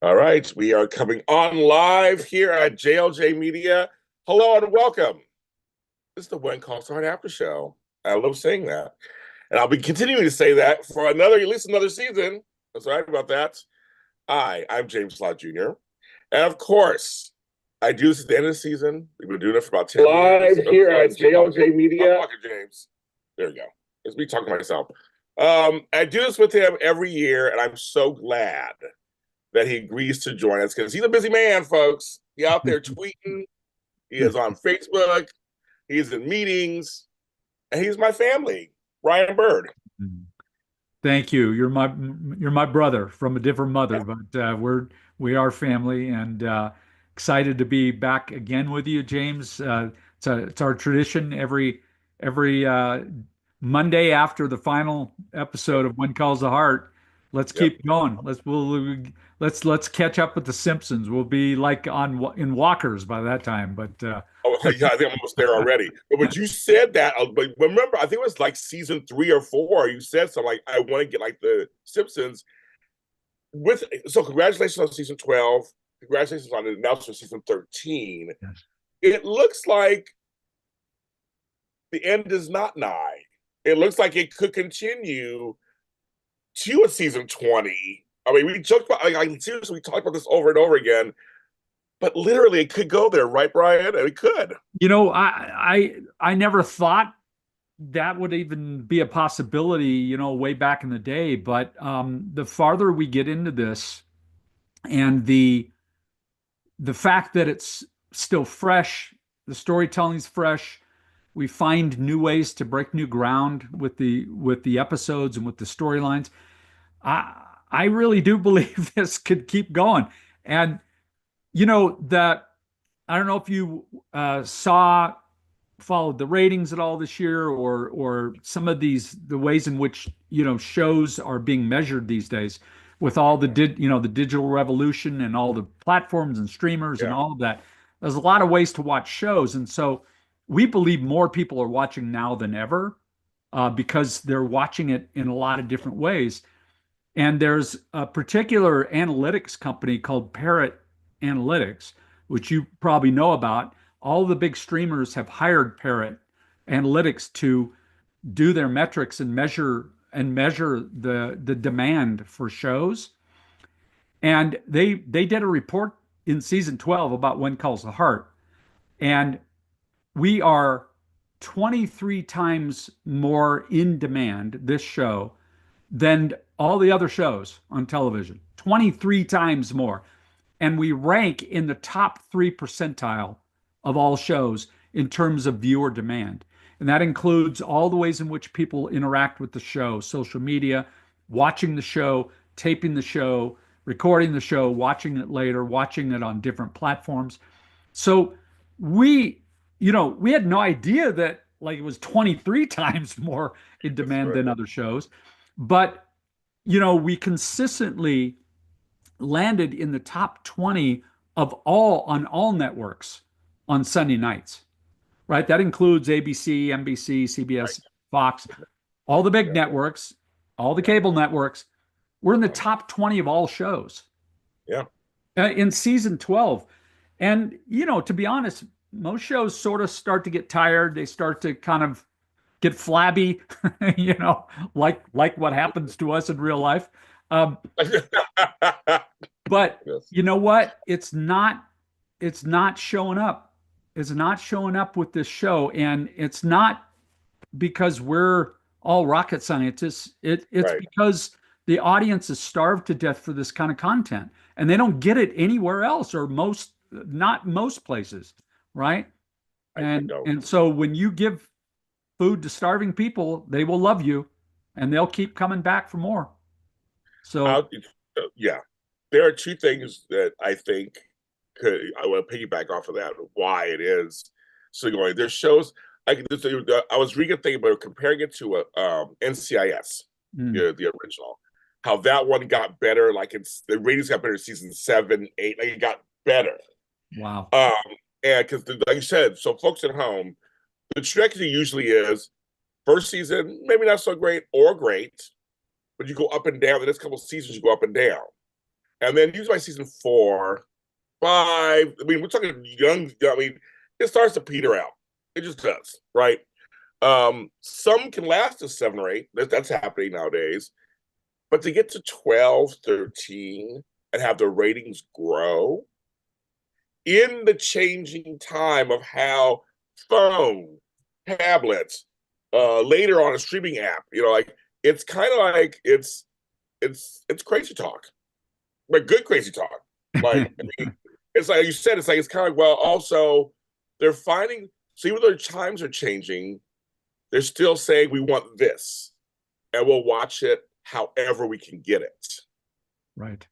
All right, we are coming on live here at JLJ Media. Hello and welcome. This is the When Calls to Heart After Show. I love saying that. And I'll be continuing to say that for at least another season. That's right about that. I'm James Lott Jr. And of course, I do this at the end of the season. We've been doing it for about 10 years. Live here at JLJ Media. I'm talking, James. There we go. It's me talking to myself. I do this with him every year, and I'm so glad that he agrees to join us because he's a busy man, folks. He's out there tweeting. He is on Facebook. He's in meetings, and he's my family, Brian Bird. Thank you. You're my brother from a different mother, but we are family, and excited to be back again with you, James. It's our tradition every Monday after the final episode of When Calls the Heart. Let's Yep. keep going. Let's catch up with the Simpsons. We'll be like in walkers by that time. But Oh, yeah, I think I'm almost there already. But when you said that, but remember, I think it was like season 3 or 4. You said something like, "I want to get like the Simpsons." So, congratulations on season 12. Congratulations on the announcement of season 13. Yes. It looks like the end is not nigh. It looks like it could continue to a season 20. I mean, we joked about, seriously, we talked about this over and over again, but literally it could go there, right, Brian? It could. I never thought that would even be a possibility, way back in the day. But the farther we get into this, and the fact that it's still fresh, the storytelling's fresh. We find new ways to break new ground with the episodes and with the storylines. I really do believe this could keep going. And that I don't know if you followed the ratings at all this year, or some of the ways in which shows are being measured these days with all the digital revolution and all the platforms and streamers and Yeah. all of that. There's a lot of ways to watch shows, and so we believe more people are watching now than ever, because they're watching it in a lot of different ways. And there's a particular analytics company called Parrot Analytics, which you probably know about. All the big streamers have hired Parrot Analytics to do their metrics and measure the demand for shows. And they did a report in season 12 about When Calls the Heart. And we are 23 times more in demand, this show, than all the other shows on television. 23 times more. And we rank in the top 3 percentile of all shows in terms of viewer demand. And that includes all the ways in which people interact with the show: social media, watching the show, taping the show, recording the show, watching it later, watching it on different platforms. So we, we had no idea that like it was 23 times more in That's demand right. than other shows. But, we consistently landed in the top 20 on all networks on Sunday nights, right? That includes ABC, NBC, Right. CBS, Fox, all the big Yeah. networks, all the Yeah. cable networks. We're in the top 20 of all shows Yeah. in season 12. And, to be honest, most shows sort of start to get tired. They start to kind of get flabby, like what happens to us in real life. Um, but Yes. you know what? It's not showing up. It's not showing up with this show. And it's not because we're all rocket scientists. It's Right. because the audience is starved to death for this kind of content. And they don't get it anywhere else, or not most places, right? I And don't. and so when you give food to starving people, they will love you and they'll keep coming back for more. So, I'll, yeah. There are two things that I think I want to piggyback off of that, why it is so going. There's shows I was reading a thing about comparing it to a NCIS, mm, the original, how that one got better. Like the ratings got better in season 7, 8. Like it got better. wow. Um, and because like you said, so folks at home, the trajectory usually is first season maybe not so great or great, but you go up and down. The next couple of seasons you go up and down. And then usually by season 4, 5, I mean, we're talking young, I mean, it starts to peter out. It just does, right? Some can last to 7 or 8. That's happening nowadays. But to get to 12, 13, and have the ratings grow in the changing time of how phone, tablets, later on a streaming app, like it's kind of like it's crazy talk, but good crazy talk. Like I mean, it's like you said, it's kind of like, well, also they're finding, so even though their times are changing, they're still saying we want this, and we'll watch it however we can get it. Right.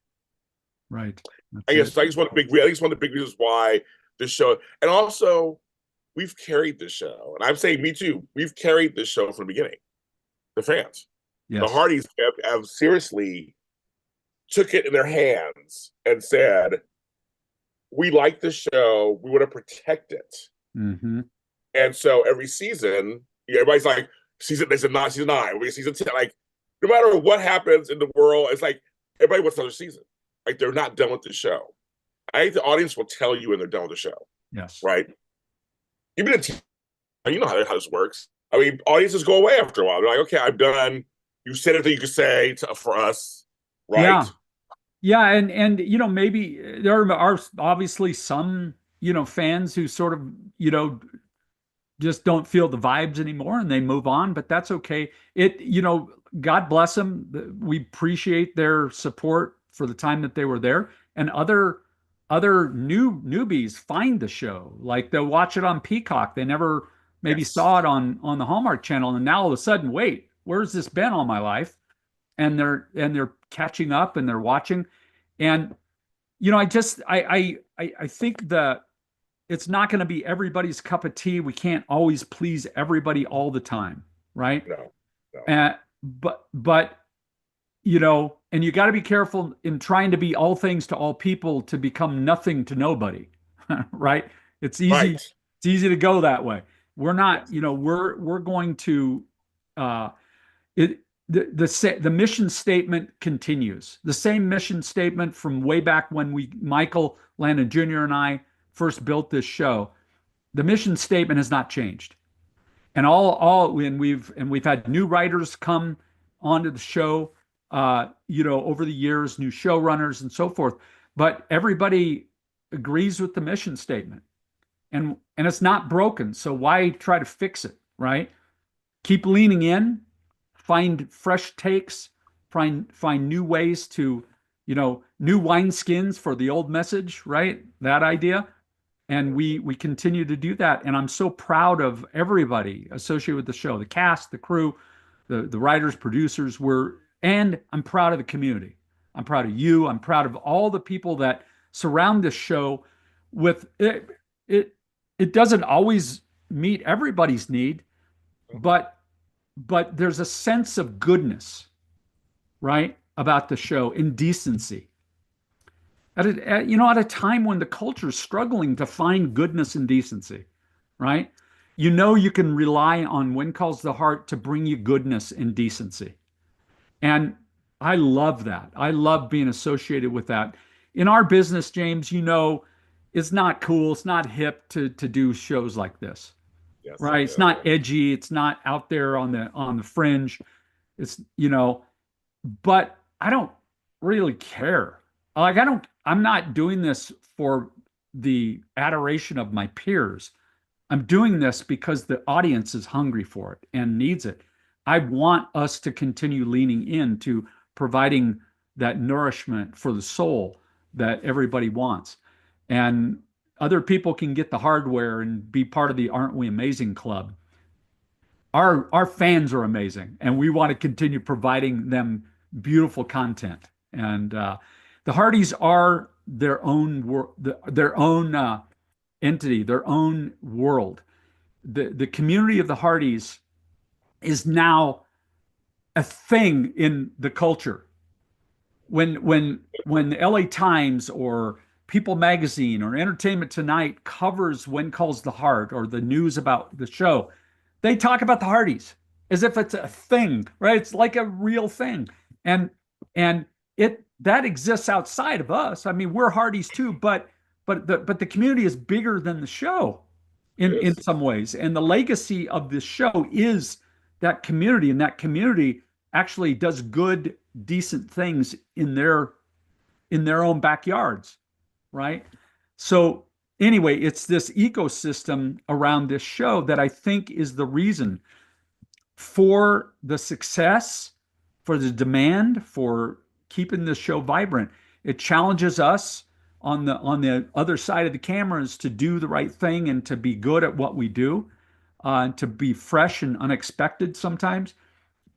Right. I guess I think one of the big reasons why this show, and also we've carried this show, and I'm saying me too. We've carried this show from the beginning. The fans, the Yes. Hardys have seriously took it in their hands and said, "We like the show. We want to protect it." Mm-hmm. And so every season, everybody's like, "They said not season 9, we're season 10." Like, no matter what happens in the world, it's like everybody wants another season. Like they're not done with the show. I think the audience will tell you when they're done with the show. Yes. Right? Even in TV, you know how this works. I mean, audiences go away after a while. They're like, okay, I'm done. You said everything you could say for us, right? Yeah. Yeah, and maybe there are obviously some fans who sort of just don't feel the vibes anymore and they move on, but that's okay. God bless them. We appreciate their support for the time that they were there, and other newbies find the show, like they'll watch it on Peacock. They never maybe Yes. saw it on the Hallmark Channel, and now all of a sudden, wait, where's this been all my life? And they're catching up and they're watching. And I think that it's not going to be everybody's cup of tea. We can't always please everybody all the time, right? No, no. But and you got to be careful in trying to be all things to all people to become nothing to nobody, right? It's easy. Right. It's easy to go that way. We're not, Yes. we're going to it the mission statement continues. The same mission statement from way back when Michael Landon Jr. and I first built this show. The mission statement has not changed. And we've had new writers come onto the show over the years, new showrunners and so forth. But everybody agrees with the mission statement. And it's not broken. So why try to fix it, right? Keep leaning in, find fresh takes, find new ways to, new wineskins for the old message, right? That idea. And we continue to do that. And I'm so proud of everybody associated with the show, the cast, the crew, the writers, producers. And I'm proud of the community. I'm proud of you. I'm proud of all the people that surround this show with it. It doesn't always meet everybody's need, but there's a sense of goodness, right, about the show, in decency. At a time when the culture is struggling to find goodness and decency, right? You can rely on When Calls the Heart to bring you goodness and decency. And I love that. I love being associated with that. In our business, James, it's not cool, it's not hip to do shows like this. Yes. Right? It's not edgy, it's not out there on the fringe. It's, but I don't really care. Like I'm not doing this for the adoration of my peers. I'm doing this because the audience is hungry for it and needs it. I want us to continue leaning into providing that nourishment for the soul that everybody wants. And other people can get the hardware and be part of the Aren't We Amazing Club. Our fans are amazing, and we want to continue providing them beautiful content. And the Hardys are their own entity, their own world. The community of the Hardys is now a thing in the culture. When the LA Times or People Magazine or Entertainment Tonight covers When Calls the Heart or the news about the show, they talk about the Hardys as if it's a thing, right? It's like a real thing. And that exists outside of us. I mean, we're Hardys too, but the community is bigger than the show It in is. some ways. And the legacy of this show is that community, and that community actually does good, decent things in their own backyards, right? So anyway, it's this ecosystem around this show that I think is the reason for the success, for the demand, for keeping this show vibrant. It challenges us on the other side of the cameras to do the right thing and to be good at what we do, and to be fresh and unexpected sometimes.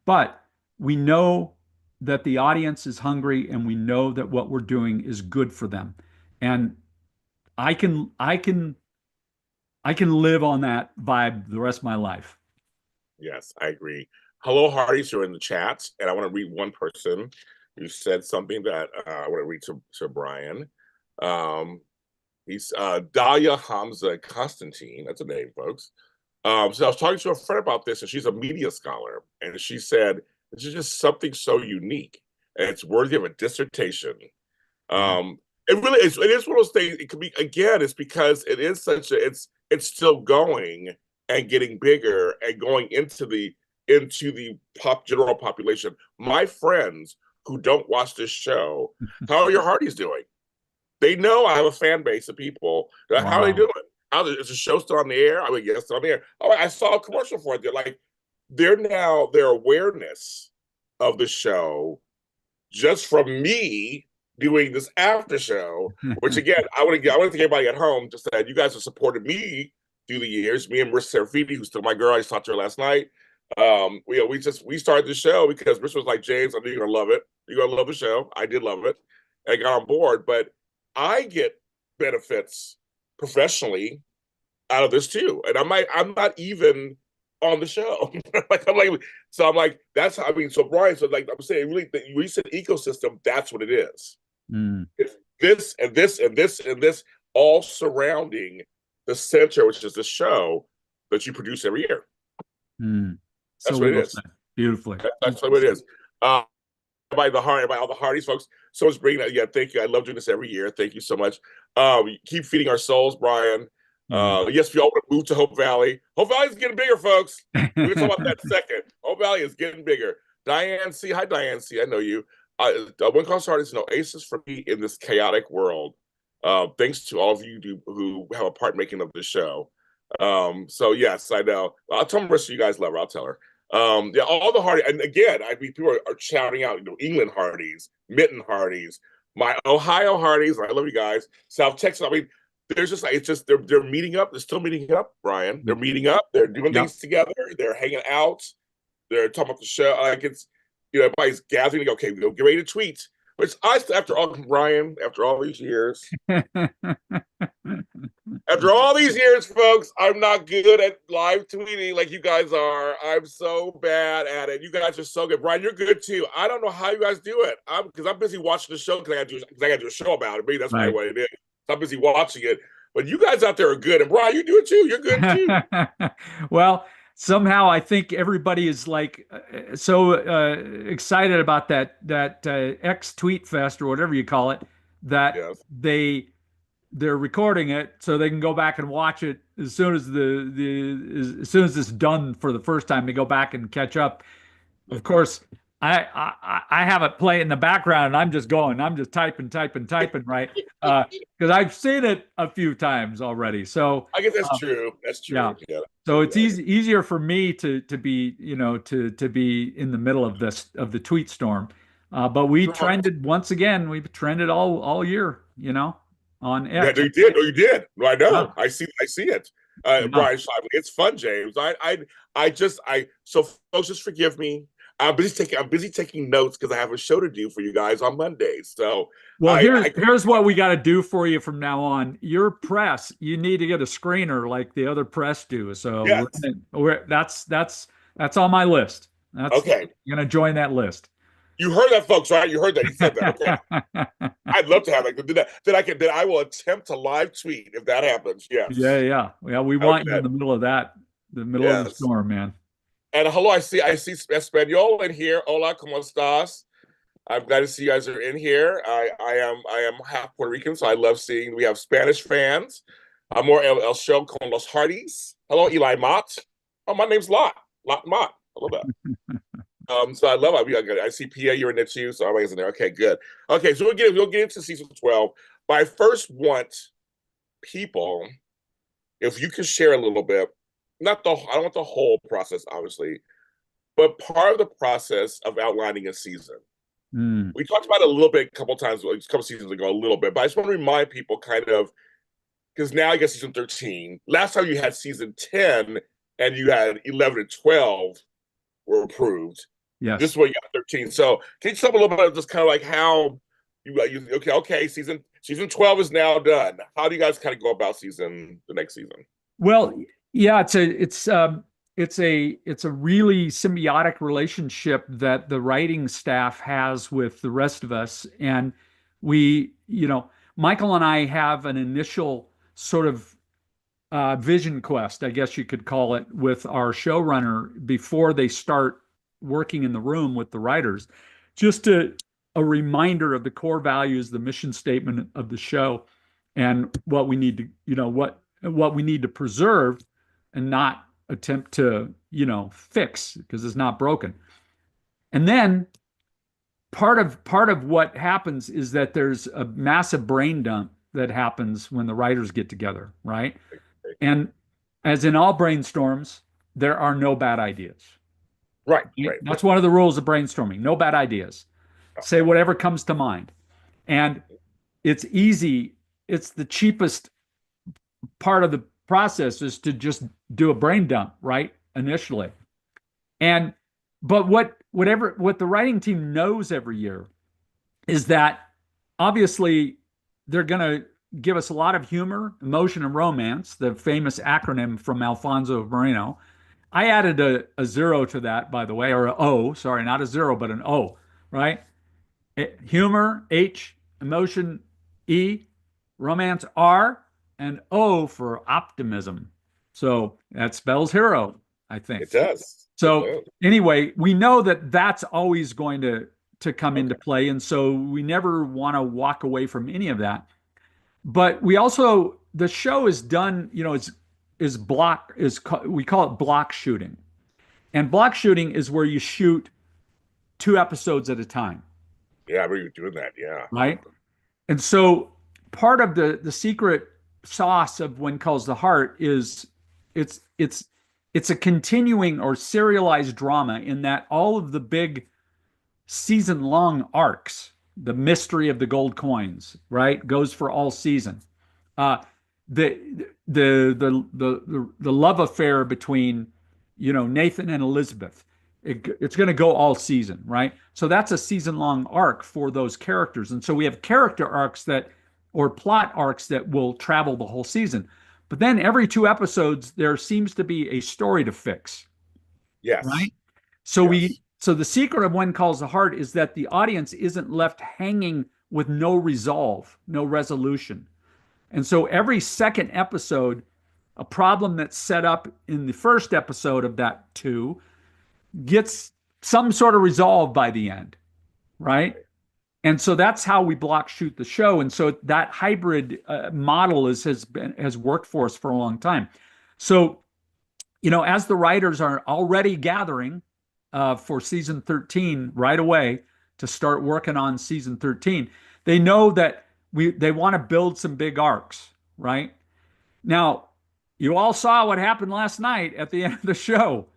But we know that the audience is hungry, and we know that what we're doing is good for them. And I can I can I can live on that vibe the rest of my life. Yes, I agree. Hello, Hardys, you're in the chat, and I want to read one person who said something that I want to read to Brian. Um, he's Dahlia Hamza Constantine. That's a name, folks. So I was talking to a friend about this, and she's a media scholar, and she said this is just something so unique, and it's worthy of a dissertation. Yeah. It really is. It is one of those things. It could be again. It's because it is such a. It's still going and getting bigger and going into the general population. My friends who don't watch this show, how are your Hardys doing? They know I have a fan base of people. How are they Wow. doing? Is the show still on the air? I mean, yes, it's on the air. Oh, I saw a commercial for it. They're like, their awareness of the show just from me doing this after show, which again, I want to thank everybody at home just that you guys have supported me through the years. Me and Marissa Serafini, who's still my girl, I just talked to her last night. We started the show because Marissa was like, James, I know you're gonna love it. You're gonna love the show. I did love it. I got on board, but I get benefits professionally out of this too. And I'm not even on the show. I'm like, that's how I mean, so Brian, so like I'm saying, really the recent ecosystem, that's what it is. Mm, It's this and this and this and this all surrounding the center, which is the show that you produce every year. mm. That's So what it well is. said. Beautifully. That's what it is. By all the Hardys folks. So it's bringing that. Yeah, thank you. I love doing this every year. Thank you so much. Keep feeding our souls, Brian. Yeah. Yes, we all want to move to Hope Valley. Hope Valley is getting bigger, folks. We're gonna talk about that in a second. Hope Valley is getting bigger. Diane C. Hi, Diane C. I know you. One Cost Artists, no aces for me in this chaotic world. Thanks to all of you who have a part making of the show. So yes, I know. I'll tell Marissa you guys love her. I'll tell her. Yeah, all the Hardy, and again, I mean, people are shouting out, England Hardys, Mitten Hardys, my Ohio Hardys. I love you guys. South Texas. I mean, there's just like it's just they're meeting up. They're still meeting up, Brian. They're meeting up. They're doing Yep. things together. They're hanging out. They're talking about the show. Like it's everybody's gathering. Okay, we'll get ready to tweet. Which after all, Brian, after all these years, after all these years, folks, I'm not good at live tweeting like you guys are. I'm so bad at it. You guys are so good. Brian, you're good too. I don't know how you guys do it. Because I'm busy watching the show because I got to do a show about it. Maybe that's probably Right. what it is. I'm busy watching it. But you guys out there are good. And Brian, you do it too. You're good too. Well, somehow I think everybody is like so excited about that X Tweet Fest or whatever you call it that Yes. they're recording it so they can go back and watch it as soon as as soon as it's done for the first time. They go back and catch up. Of course, I have it play in the background, and I'm just typing, right? Because I've seen it a few times already. So I guess that's true. That's yeah. true. Yeah. So it's easier for me to be, to be in the middle of the tweet storm. But we trended once again. We've trended all year, on Yeah, X. no, you did. No, you did. No, I know. Yeah. I see it. Yeah. Brian, it's fun, James. So folks, just forgive me. I'm busy taking notes because I have a show to do for you guys on Mondays. So Well, here's what we got to do for you from now on. Your press, you need to get a screener like the other press do. So yes. that's on my list. That's okay. You're gonna join that list. You heard that, folks, right? You heard that. He said that. Okay. I'd love to have that. Then I will attempt to live tweet if that happens. Yes. Yeah. We want you in the middle of that, the middle of the storm, man. And hello, I see Espanol in here. Hola, ¿cómo estás? I'm glad to see you guys are in here. I am half Puerto Rican, so I love seeing we have Spanish fans. I'm more el show con los Hardys. Hello, Eli Mott. Oh, my name's Lott Mott. I love that. So I love it. I see Pia, you're in it too, so everybody's in there. Okay, good. Okay, so we'll get into season 12. But I first want people, if you could share a little bit, not the I don't want the whole process, obviously, but part of the process of outlining a season. Mm. We talked about it a little bit a couple times, a couple seasons ago, a little bit, but I just want to remind people kind of because now I guess season 13. Last time you had season 10 and you had 11 and 12 were approved. This Yes. is what you got 13. So can you tell me a little bit of just kind of like how you okay, season 12 is now done. How do you guys kind of go about the next season? Well, yeah, it's a really symbiotic relationship that the writing staff has with the rest of us. And Michael and I have an initial sort of vision quest, I guess you could call it, with our showrunner before they start working in the room with the writers. Just a reminder of the core values, the mission statement of the show, and what we need to, what we need to preserve and not attempt to, fix because it's not broken. And then part of what happens is that there's a massive brain dump that happens when the writers get together, right? And as in all brainstorms, there are no bad ideas. Right, right, right. That's one of the rules of brainstorming. No bad ideas. Say whatever comes to mind. And it's easy. It's the cheapest part of the process is to just do a brain dump, right? Initially. And but what the writing team knows every year is that obviously they're going to give us a lot of humor, emotion, and romance, the famous acronym from Alfonso Moreno. I added a zero to that, by the way, or an O, sorry, not a zero, but an O, right? Humor, H, emotion, E, romance, R, and O for optimism. So that spells hero, I think. It does. So anyway, we know that that's always going to come into play, and so we never want to walk away from any of that. But we also the show is done, we call it block shooting, and block shooting is where you shoot 2 episodes at a time. Yeah, I remember you doing that. Yeah. Right. And so part of the secret sauce of When Calls the Heart is it's a continuing or serialized drama in that all of the big season long arcs, the mystery of the gold coins, right, goes for all season. Uh, the the love affair between Nathan and Elizabeth, it's going to go all season, right? So that's a season long arc for those characters, and so we have character arcs or plot arcs that will travel the whole season. But then every 2 episodes, there seems to be a story to fix. Yes. Right. So yes. So the secret of When Calls the Heart is that the audience isn't left hanging with no resolve, no resolution. And so every second episode, a problem that's set up in the first episode of that 2 gets some sort of resolve by the end, right? And so that's how we block shoot the show. And so that hybrid model has worked for us for a long time. So, as the writers are already gathering for season 13 right away to start working on season 13, they know that they want to build some big arcs, right? Now, you all saw what happened last night at the end of the show.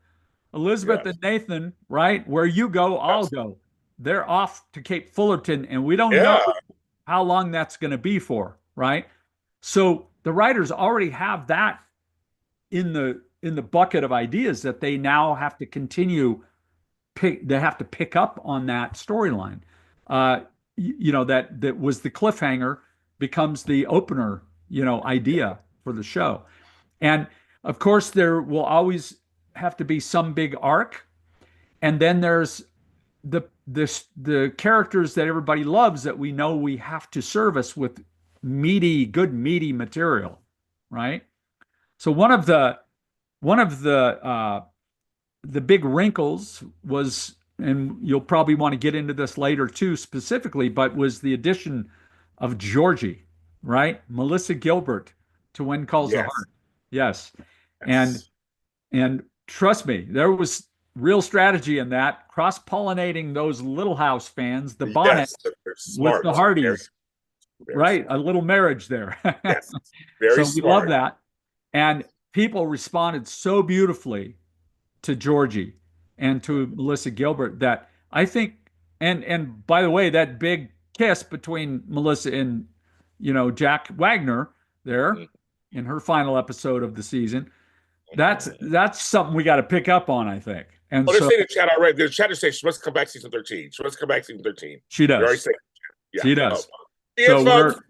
Elizabeth yes. and Nathan, right? Where you go, I'll go. They're off to Cape Fullerton, and we don't know how long that's going to be for, right? So the writers already have that in the bucket of ideas that they now have to continue. They have to pick up on that storyline. That was the cliffhanger becomes the opener, idea for the show. And of course, there will always have to be some big arc, and then there's the characters that everybody loves that we know we have to service with good meaty material, right? So one of the big wrinkles was and you'll probably want to get into this later too, specifically, but was the addition of Georgie, right? Melissa Gilbert to When Calls the Yes. Heart. Yes. And Yes. and trust me, there was real strategy in that, cross-pollinating those Little House fans, the Bonnet Yes. They're with the smart. Very, Hardys, very right? A smart. little marriage there. Yes. Very So we love smart. that. And people responded so beautifully to Georgie and to Melissa Gilbert that I think, and by the way, that big kiss between Melissa and Jack Wagner there Mhm. in her final episode of the season, that's Mhm. that's something we got to pick up on, I think. And Oh, they're so saying in the chat already. The chat is saying she must come back season 13. She must come back season 13. she They're already does. saying, yeah. She Oh, does. yes, So folks.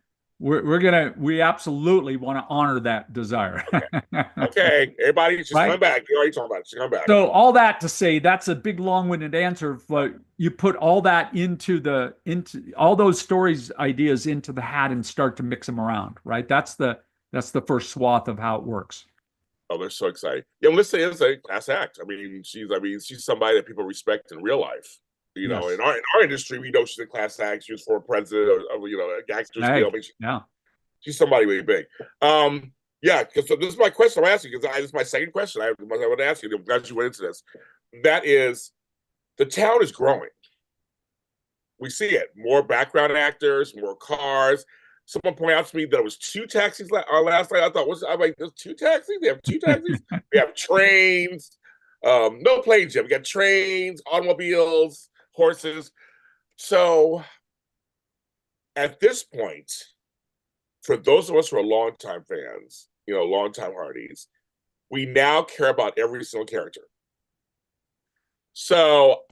we absolutely want to honor that desire. Okay. Okay. Everybody, she's Right? coming back. You already talking about it. She's coming back. So all that to say, that's a big long-winded answer, but you put all that into all those stories, ideas into the hat and start to mix them around, right? That's the first swath of how it works. Oh, they're so excited. Yeah, Melissa is a class act. She's somebody that people respect in real life. Yes. In our industry, we know she's a class act. She was for president of a gangster's deal. I Hey, mean, yeah. she's somebody really big. Yeah, because so this is my question I'm asking, because this is my second question I want to ask you. I'm glad you went into this. That is, the town is growing. We see it. More background actors, more cars. Someone pointed out to me that it was two taxis last night. I thought, I'm like, there's two taxis? They have two taxis? We have trains. No planes yet. We got trains, automobiles, horses. So at this point, for those of us who are longtime fans, longtime Hardys, we now care about every single character. So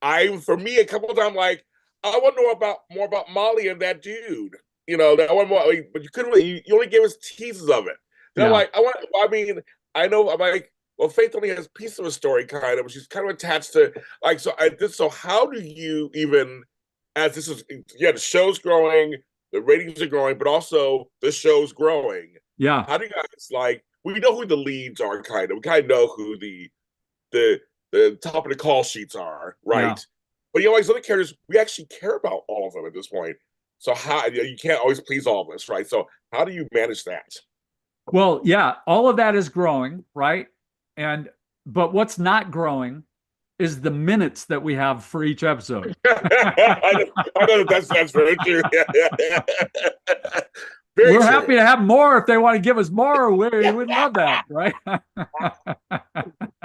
for me, a couple of times, like, I want to know more about Molly and that dude. That one more, like, but you couldn't really. You only gave us teases of it. Then I'm Yeah. like, I mean, I know. I'm like, well, Faith only has a piece of a story, kind of, but she's kind of attached to, like, so. So how do you even, as this is, yeah, the show's growing, the ratings are growing, but also the show's growing. Yeah. How do you guys, like? We know who the leads are, kind of. We kind of know who the the top of the call sheets are, Yeah. right? But all these other characters, we actually care about all of them at this point. So how you can't always please all of us, right? So how do you manage that? Well, yeah, all of that is growing, right? And but what's not growing is the minutes that we have for each episode. I know that's very true. Very We're happy true. to have more if they want to give us more. We would love that, right?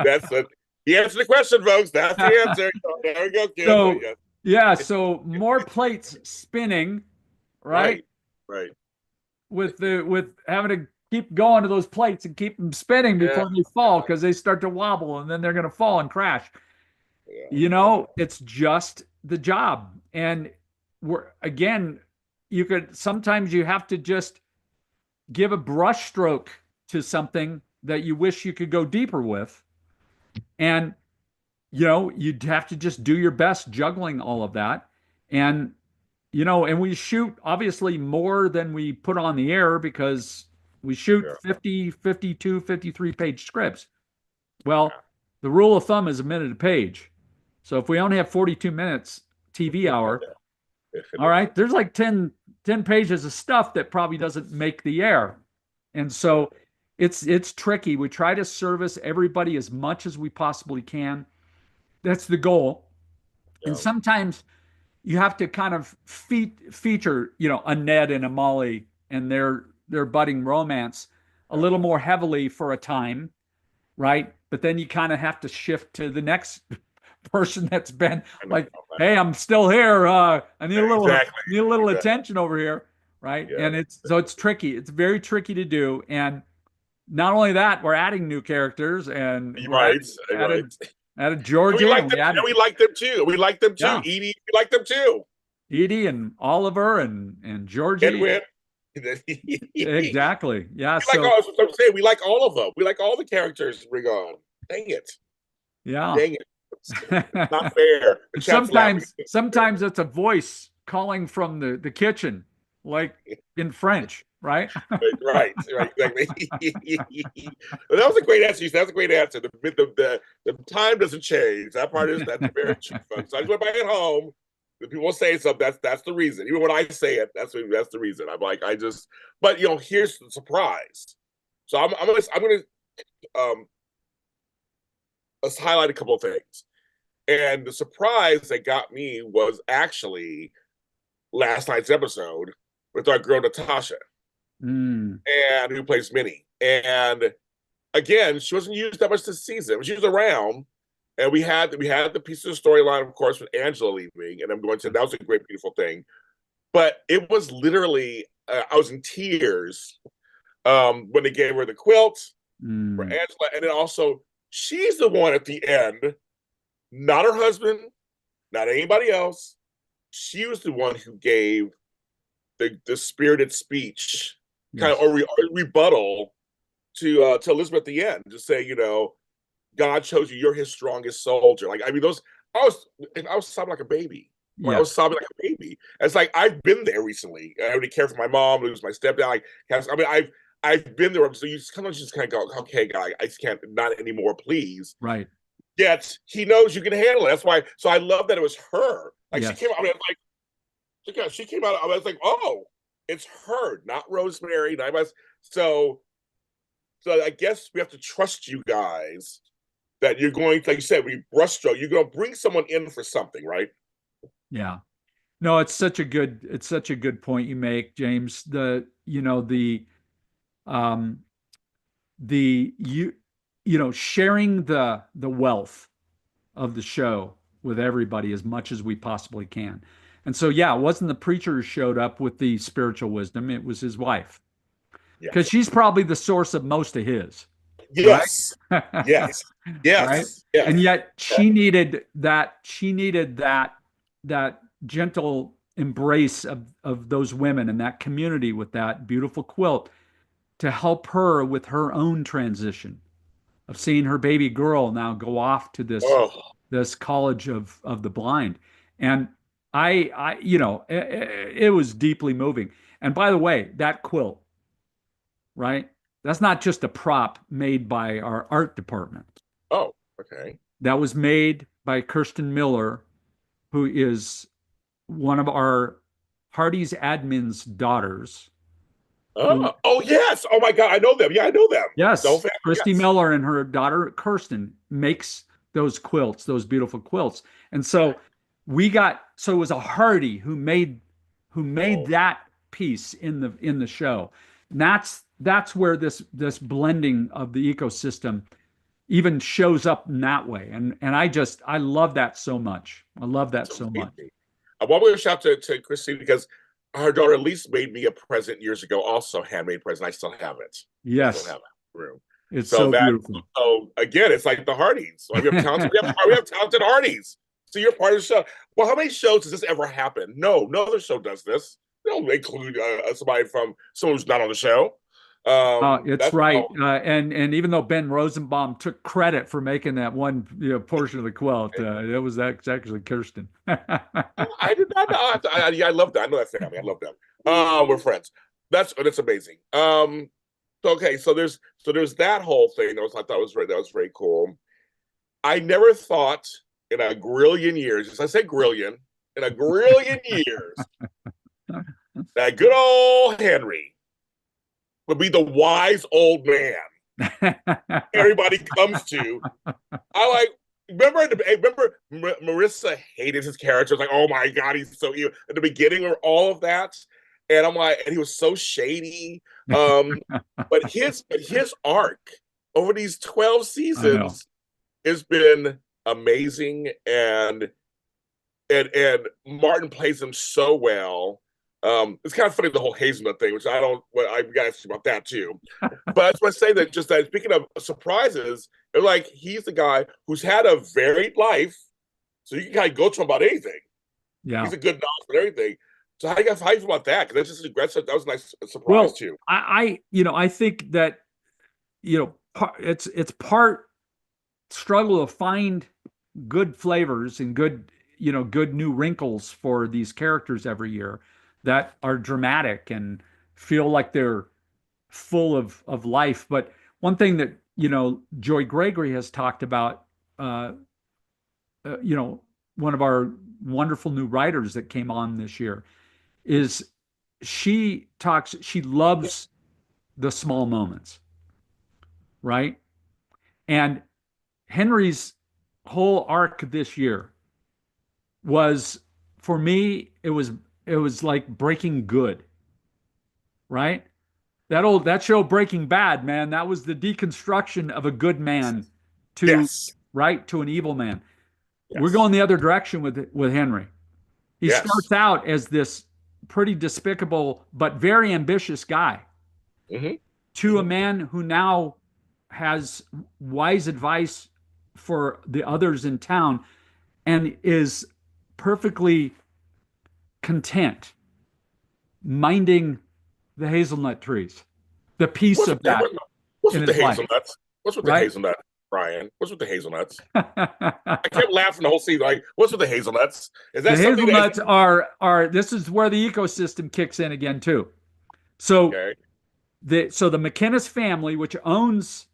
That's the answer to the question, folks. That's the answer. There we go, kids. So yeah, so more plates spinning, right? Right, right. With having to keep going to those plates and keep them spinning Yeah, before they fall because they start to wobble and then they're going to fall and crash. yeah. It's just the job. And we're again, sometimes you have to just give a brush stroke to something that you wish you could go deeper with. And you'd have to just do your best juggling all of that. And and we shoot obviously more than we put on the air because we shoot Yeah. 50, 52, 53 page scripts. Well, Yeah. the rule of thumb is a minute a page. So if we only have 42 minutes TV hour, all right, there's like 10 pages of stuff that probably doesn't make the air. And so it's tricky. We try to service everybody as much as we possibly can. That's the goal. And Yeah. sometimes you have to kind of feature, a Ned and a Molly and their budding romance a little more heavily for a time, right? But then you kind of have to shift to the next person that's been like, hey, I'm still here. I need a little Exactly. attention over here, right? Yeah. And it's tricky. It's very tricky to do. And not only that, we're adding new characters and we're Right. Right. added And we Georgie like and them. we added And we like them too. We like them too. yeah, Edie, we like them too. Edie and Oliver and Georgie. Edwin. Exactly. Yeah. Like So all, I'm saying, we like all of them. We like all the characters to bring on. Dang it. yeah. Dang it. It's not fair. The chat's laughing. Sometimes it's a voice calling from the kitchen, like in French. right? Right, exactly. Well, that was a great answer. That was a great answer. The time doesn't change. That's very true, folks. So I just went back at home. The people say something. That's the reason. Even when I say it, that's the reason. I'm like, I just. But here's the surprise. So I'm gonna um let's highlight a couple of things. And the surprise that got me was actually last night's episode with our girl Natasha, Mm, and who plays Minnie. And again, she wasn't used that much this season, but she was around. And we had the piece of the storyline, of course, with Angela leaving, and I'm going to that was a great, beautiful thing. But it was literally I was in tears when they gave her the quilt for mm, Angela, and then also she's the one at the end, not her husband, not anybody else. She was the one who gave the spirited speech, kind of yes, or rebuttal to Elizabeth at the end, to say, God shows you you're his strongest soldier. Like, I mean, I was sobbing like a baby. Right? I was yes, sobbing like a baby. And it's like I've been there recently. I already care for my mom, lose my stepdad. I've been there. So you just kind of go, okay, guy, I just can't, not anymore, please. right. Yet he knows you can handle it. That's why. So I love that it was her. Like she came Yes. out. I mean, she came out. I was like, oh, it's her, not Rosemary. Not us. So, so I guess we have to trust you guys that you're going, like you said, we brushstroke. You're going to bring someone in for something, right? Yeah. No, it's such a good point you make, James. Um the sharing the wealth of the show with everybody as much as we possibly can. And so yeah, it wasn't the preacher who showed up with the spiritual wisdom, it was his wife. Because Yes. she's probably the source of most of his, right? Yes. Yes. Right? Yes. Yes. And yet she needed that gentle embrace of those women and that community with that beautiful quilt to help her with her own transition of seeing her baby girl now go off to Oh, this college of the blind. And it was deeply moving. And by the way, that quilt, right? That's not just a prop made by our art department. oh, okay. That was made by Kirsten Miller, who is one of our Hardy's admin's daughters, who, Oh, yes. Oh my God, I know them. Yeah, I know them. The whole yes, family. Christy Yes. Miller and her daughter Kirsten makes those quilts, those beautiful quilts. And so it was a Hardy who made Oh, that piece in the show. And that's where this blending of the ecosystem even shows up in that way. And I love that so much. I love that it's so much. amazing. I want to shout to Christine because her daughter at least made me a present years ago, also handmade present. I still have it. I still Yes, have it in the room. it's So so that beautiful. so again, it's like the Hardys. Like we have talented Hardys. So you're part of the show. Well, how many shows does this ever happen? No other show does this. They don't include somebody from someone who's not on the show. It's That's right. how. And even though Ben Rosenbaum took credit for making that one portion of the quilt, that's actually Kirsten. I did not know. Yeah, I love that. I know that family. I love them. We're friends. That's amazing. Okay, so there's that whole thing. That was very cool. I never thought in a grillion years, as I say grillion, in a grillion years, that good old Henry would be the wise old man everybody comes to. I like remember Marissa hated his character. It's like, oh my God, he's so evil at the beginning or all of that. And I'm like, and he was so shady. Um, but his arc over these 12 I know. seasons has been amazing, and Martin plays him so well. It's kind of funny, the whole Hazelnut thing, which I don't. Well, I got to ask you about that too. But I just want to say that, just that, speaking of surprises, it's like he's the guy who's had a varied life, so you can kind of go to him about anything. Yeah. He's a good knowledge for everything. So how you feel about that? Because that's just aggressive. That was a nice surprise Well, too. I think that it's part struggle to find good flavors and good new wrinkles for these characters every year that are dramatic and feel like they're full of life. But one thing that, Joy Gregory has talked about, uh, one of our wonderful new writers that came on this year, is she loves the small moments, right? And Henry's whole arc this year was, for me, it was like Breaking Good, right? That show Breaking Bad, man, that was the deconstruction of a good man to Yes. right to an evil man. We're Yes. going the other direction with Henry. He Yes. starts out as this pretty despicable but very ambitious guy, Hmm. to a man who now has wise advice for the others in town and is perfectly content minding the hazelnut trees, the peace What's of with that the, what's in with the his life, hazelnuts? What's with the right? hazelnut, Brian? What's with the hazelnuts? I kept laughing the whole season. Like, what's with the hazelnuts? Is The that something that is hazelnuts are this is where the ecosystem kicks in again too. So okay? the McKinnis family, which owns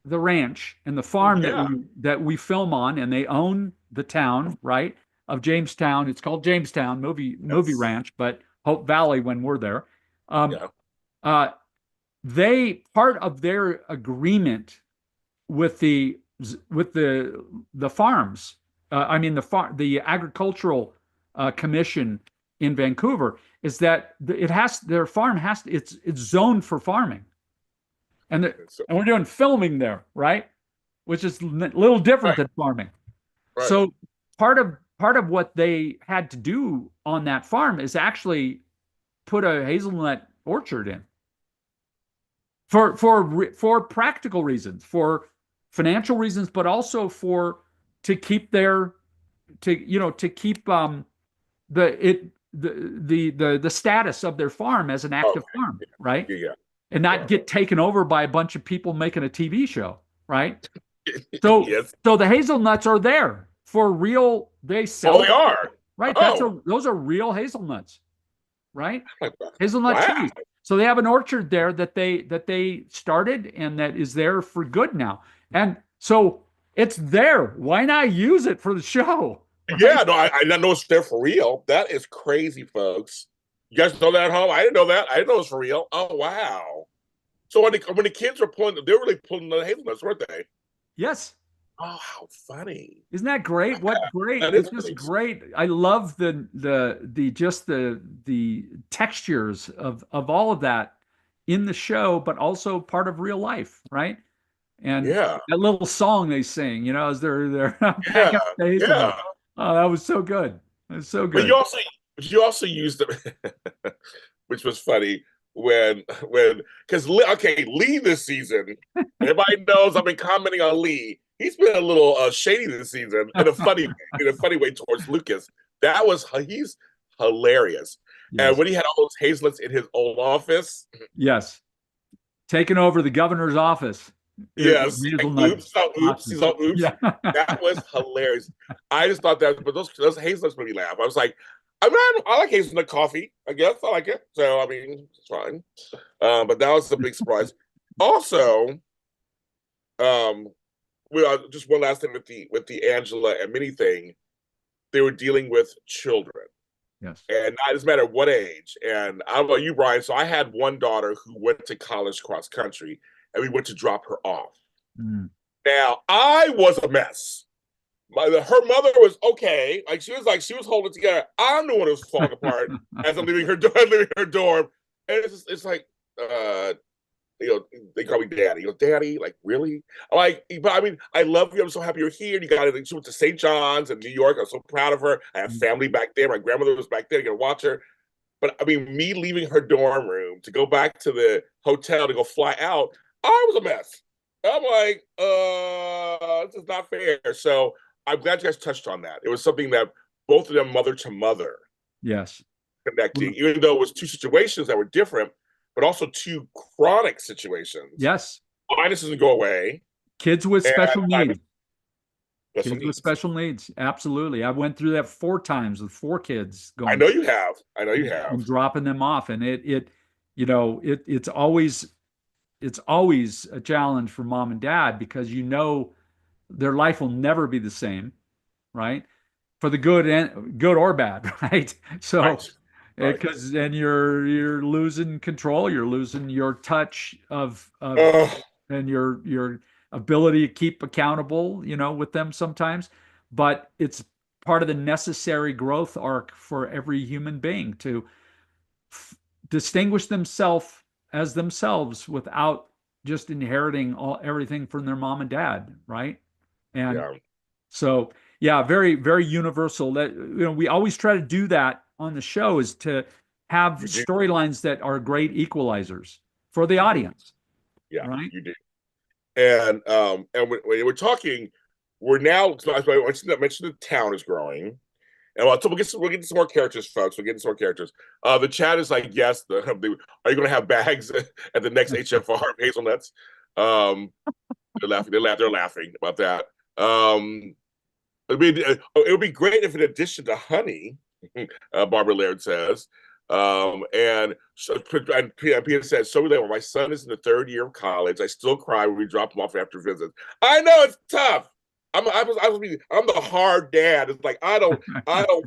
the ranch and the Oh farm yeah. that we film on, and they own the town, right, of Jamestown. It's called Jamestown movie Yes. ranch, but Hope Valley when we're there. Um, Yeah. uh, they part of their agreement with the farms. I mean the agricultural commission in Vancouver is that their farm has to, it's zoned for farming, and So, and we're doing filming there, right? Which is a little different right. than farming. Right. So part of what they had to do on that farm is actually put a hazelnut orchard in for practical reasons, for financial reasons, but also for to keep their to keep the it the status of their farm as an active Okay. farm, right? Yeah. And Yeah. not get taken over by a bunch of people making a TV show, right? So Yes. so the hazelnuts are there for real. They Oh, sell they them, are. right? Oh. Those are real hazelnuts, right? Hazelnut Wow. trees. So they have an orchard there that they started and that is there for good now. And so it's there. Why not use it for the show? Right? Yeah. No, I didn't know it's there for real. That is crazy, folks. You guys know that at home? I didn't know that. I didn't know it was for real. Oh wow. So when the kids were pulling, they were really pulling the hazelnuts, weren't they? Yes. Oh, how funny! Isn't that great? What great. That It's is just funny. great. I love the just the textures of all of that in the show, but also part of real life, right? And Yeah. that little song they sing, as they're packing Yeah. up the hazelnut. Yeah. Oh, that was so good. It was so But good. you also used them, which was funny when because okay, Lee this season, everybody knows I've been commenting on Lee. He's been a little shady this season in a funny way towards Lucas. He's hilarious. And Yes. when he had all those hazelnuts in his old office, Yes. Taking over the governor's office. yes, like Hazelnut oops, he's boxes. all oops. Yeah. That was hilarious. I just thought that, but those hazelnuts made me laugh. I was like, I like hazelnut coffee. I guess I like it. So I mean, it's fine. But that was a big surprise. Also, um, just one last thing with the Angela and Minnie thing. They were dealing with children, Yes. and it doesn't matter what age. And I don't know about you, Brian. So I had one daughter who went to college cross country, and we went to drop her off. Mm. Now I was a mess. Her mother was okay. She was holding it together. I'm the one who's falling apart as I'm leaving her leaving her dorm. And it's like, they call me daddy. Daddy, like really? But I mean, I love you. I'm so happy you're here. You got it. She went to St. John's in New York. I'm so proud of her. I have family back there. My grandmother was back there. You can watch her. But I mean, me leaving her dorm room to go back to the hotel to go fly out, I was a mess. I'm like, this is not fair. So I'm glad you guys touched on that. It was something that both of them, mother to mother, Yes. connecting, even though it was two situations that were different, but also two chronic situations. Yes. Linus doesn't go away, Kids with and special I needs. special Kids with needs. special needs. Absolutely. I went through that 4 times with 4 kids I going know you have. I know you and have. dropping them off. And it it's always a challenge for mom and dad because their life will never be the same, right? For the good or bad, right? So Right. Right. because then you're losing control, you're losing your touch of Oh, and your ability to keep accountable, with them sometimes. But it's part of the necessary growth arc for every human being to distinguish themselves as themselves without just inheriting everything from their mom and dad, right? And yeah. so, yeah, very, very universal. That we always try to do that on the show is to have You do. storylines that are great equalizers for the You do. audience, Yeah, right? you do. And when we're talking, we're now. So I mentioned the town is growing. And we'll get some more characters, folks. We'll get some more characters. The chat is like, yes. Are you going to have bags at the next HFR hazelnuts? They're laughing. They're laughing about that. It would be great if, in addition to honey, Barbara Laird says, and Peter says, so relatable. My son is in the third year of college. I still cry when we drop him off after visits. I know it's tough. I'm the hard dad. It's like I don't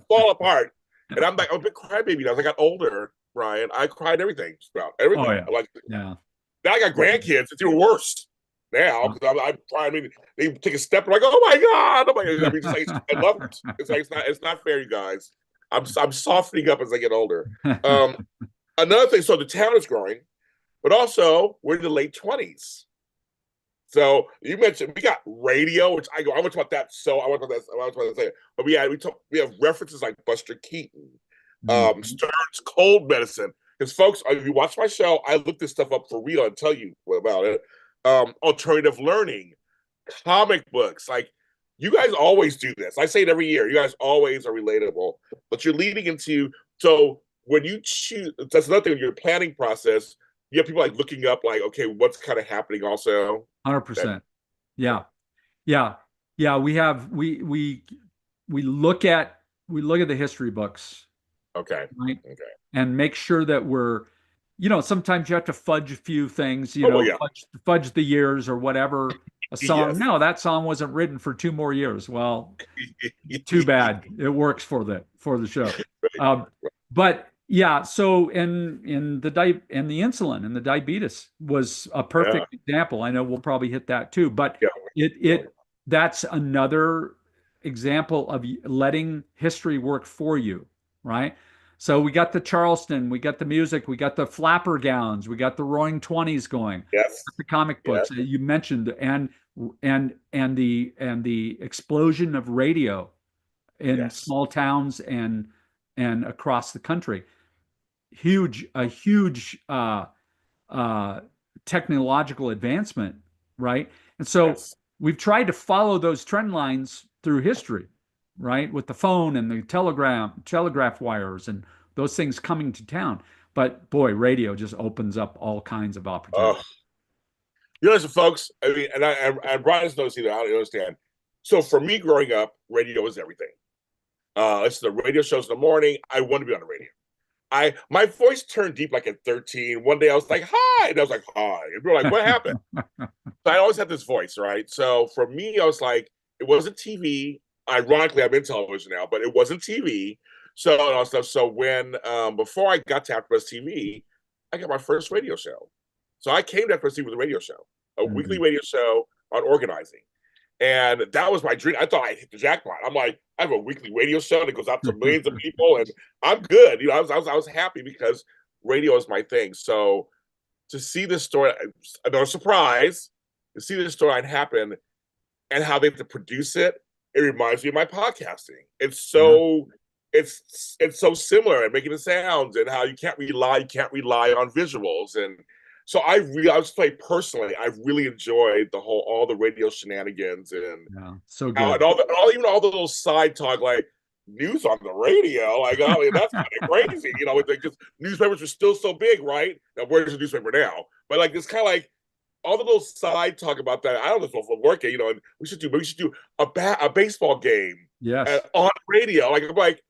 fall apart, and I'm like I'm a big crybaby now. As I got older, Brian, I cried everything about Oh everything. yeah, Like yeah. now I got grandkids. It's even worse now because I'm trying. I mean, they take a step and like, oh my god, oh my god. I mean, just like I love it. It's like it's not fair, you guys. I'm softening up as I get older. Um, Another thing. So the town is growing, but also we're in the late 20s. So you mentioned we got radio, which I want to talk about that. So I want to talk about that. I want to talk about that. But we have references like Buster Keaton, Mhm. Stern's Cold Medicine. Because folks, if you watch my show, I look this stuff up for real and tell you about it. Alternative learning, comic books. Like you guys always do this. I say it every year. You guys always are relatable, but you're leading into so when you choose. That's another thing in your planning process. You have people like looking up, like, okay, what's kind of happening also. That 100%. yeah. Yeah. Yeah. Yeah, we look at the history books, Okay. right? Okay. And make sure that sometimes you have to fudge a few things, Oh well, yeah. fudge the years or whatever. A song, Yes. no, that song wasn't written for 2 more years. Well, too bad. It works for the show. Um, but yeah, so in the insulin and the diabetes was a Yeah. perfect example. I know we'll probably hit that too, but Yeah. it it that's another example of letting history work for you, right? So we got the Charleston, we got the music, we got the flapper gowns, we got the Roaring Twenties going, Yes. the comic Yes. books that you mentioned, and the explosion of radio in Yes. small towns and across the country. A huge uh, technological advancement, right? And so Yes. we've tried to follow those trend lines through history, right? With the phone and the telegraph wires and those things coming to town. But boy, radio just opens up all kinds of opportunities. Oh, listen, folks. I mean, and Brian's knows either. I don't understand. So for me, growing up, radio was everything. It's the radio shows in the morning. I wanted to be on the radio. My voice turned deep like at 13. One day I was like, hi. And I was like, hi. And people were like, what happened? So I always had this voice, right? So for me, I was like, it wasn't TV. Ironically, I'm in television now, but it wasn't TV. So when before I got to AfterBuzz TV, I got my first radio show. So I came to AfterBuzz TV with a radio show, a weekly Mhm. radio show on organizing. And that was my dream. I thought I hit the jackpot. I'm like, I have a weekly radio show that goes out to millions of people, and I'm good. I was happy because radio is my thing. So to see this story, another surprise, to see this storyline happen and how they have to produce it, it reminds me of my podcasting. Yeah. It's so similar and making the sounds and how you can't rely on visuals. And so I was like personally, I really enjoyed all the radio shenanigans and Yeah. So how and good. even all the little side talk like news on the radio. Like, I mean, that's kind of crazy, because newspapers are still so big, right? Now, where's the newspaper now? But like, it's kind of like all the little side talk about that. I don't know if it'll work, and we should do a baseball game Yes. on radio. Like, I'm like,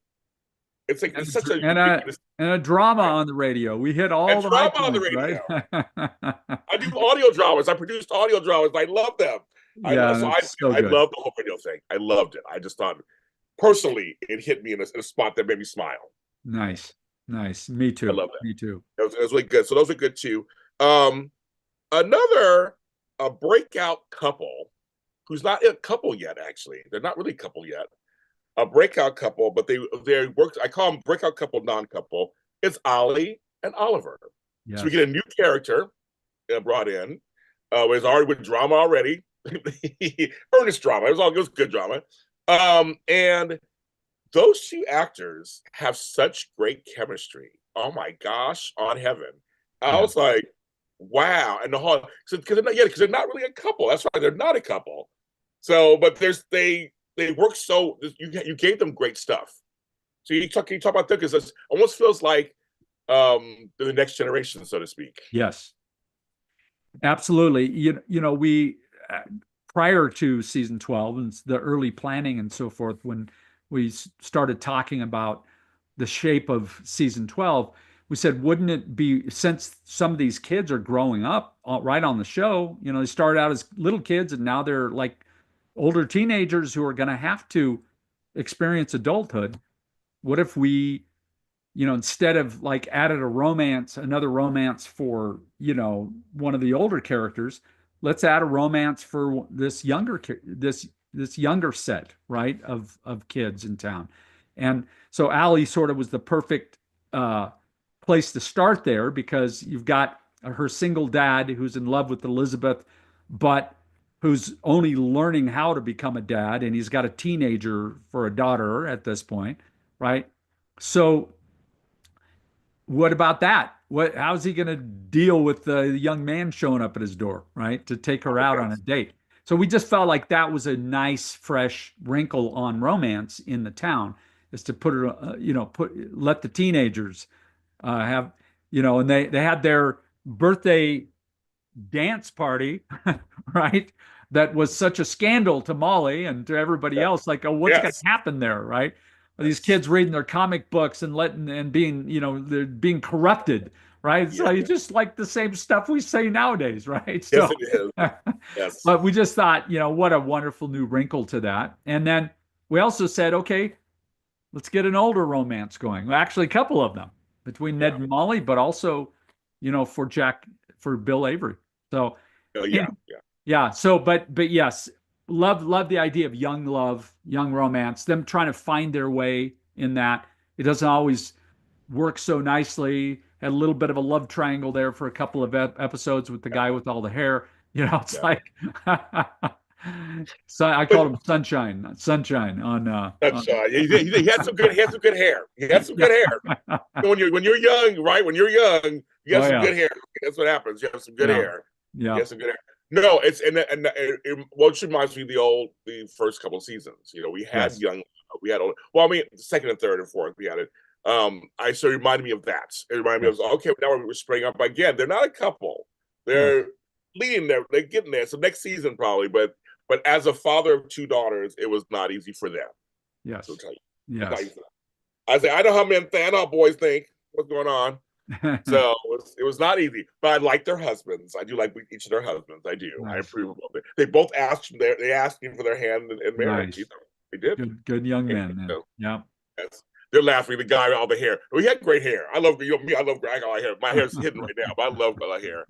It's like it's such a and ubiquitous a drama right? on the radio. We hit all And the high drama on the points, radio. right? I do audio dramas. I produced audio dramas. I love them. I love Yeah, so that's so I good. love the whole radio thing. I loved it. I just thought personally it hit me in a spot that made me smile. Nice, nice. Me I too. love that. Me too. It was really good. So those are good too. Um, another a breakout couple who's not a couple yet. Actually, they're not really a couple yet. A breakout couple, but they work. I call them breakout couple, non-couple. It's Ollie and Oliver. So we Yes. get a new character brought in. It was already with drama already, earnest drama. It was good drama. And those two actors have such great chemistry. Oh my gosh, on heaven! I Yeah. was like, wow. And the whole because they're not really a couple. That's right, they're not a couple. So, but they work so you gave them great stuff. So you talk about them because it almost feels like the next generation, so to speak. Yes. Absolutely. You know, we prior to season 12 and the early planning and so forth, when we started talking about the shape of season 12, we said, wouldn't it be, since some of these kids are growing up right on the show, you know, they started out as little kids and now they're like older teenagers who are going to have to experience adulthood. What if we, you know, instead of like added a romance, another romance for, you know, one of the older characters, let's add a romance for this younger set, right, of kids in town. And so Allie sort of was the perfect uh place to start there because you've got her single dad who's in love with Elizabeth, but who's only learning how to become a dad, and he's got a teenager for a daughter at this point, right? So what about that? How's he going to deal with the young man showing up at his door, right? To take her Oh, out on a yes. date. So we just felt like that was a nice, fresh wrinkle on romance in the town, is to put it, let the teenagers have, you know, and they had their birthday dance party, right? That was such a scandal to Molly and to everybody Yeah. else. Like, oh, what's going Yes. to happen there, right? These Yes. kids reading their comic books and letting and being, you know, they're being corrupted, right? It's Yeah. like just like the same stuff we say nowadays, right? Yes, So, it is. Yes. but we just thought, you know, what a wonderful new wrinkle to that. And then we also said, okay, let's get an older romance going. Well, actually, a couple of them between Ned Yeah. and Molly, but also, you know, for Bill Avery. So, Oh, and yeah. Yeah. yeah. So, but yes, love the idea of young love, young romance. Them trying to find their way in that. It doesn't always work so nicely. Had a little bit of a love triangle there for a couple of episodes with the guy with all the hair. You know, it's Yeah. like so I But called him Sunshine on that's he had some good hair. He had some good hair. yeah. When you're young, right? When you're young, you have Oh some yeah. good hair. That's what happens. You have some good Yeah. hair. You Yeah. have some good hair. No, it's what reminds me of the first couple of seasons. You know, Yes. we had old, well, I mean, second and third and fourth, we had it. I so it reminded me of that. It reminded me Yes. of okay, now we're springing up again. They're not a couple. Yes. They're leading there. They're getting there. So next season probably, but as a father of two daughters, it was not easy for them. So I'll Yes. tell you, it's not Yes. easy for them. I say I know how men think. I know how boys think. What's going on? So it was not easy, but I like their husbands. I do like each of their husbands. I do. I Nice. approve of it. They both asked they asked me for their hand in marriage. You Nice. know, they did. Good young And, men then. so, Yeah. yes. They're laughing. The guy with all the hair. Well, he had great hair. I love you know, me. I love. I got my hair. My hair's hidden right now, but I love my hair.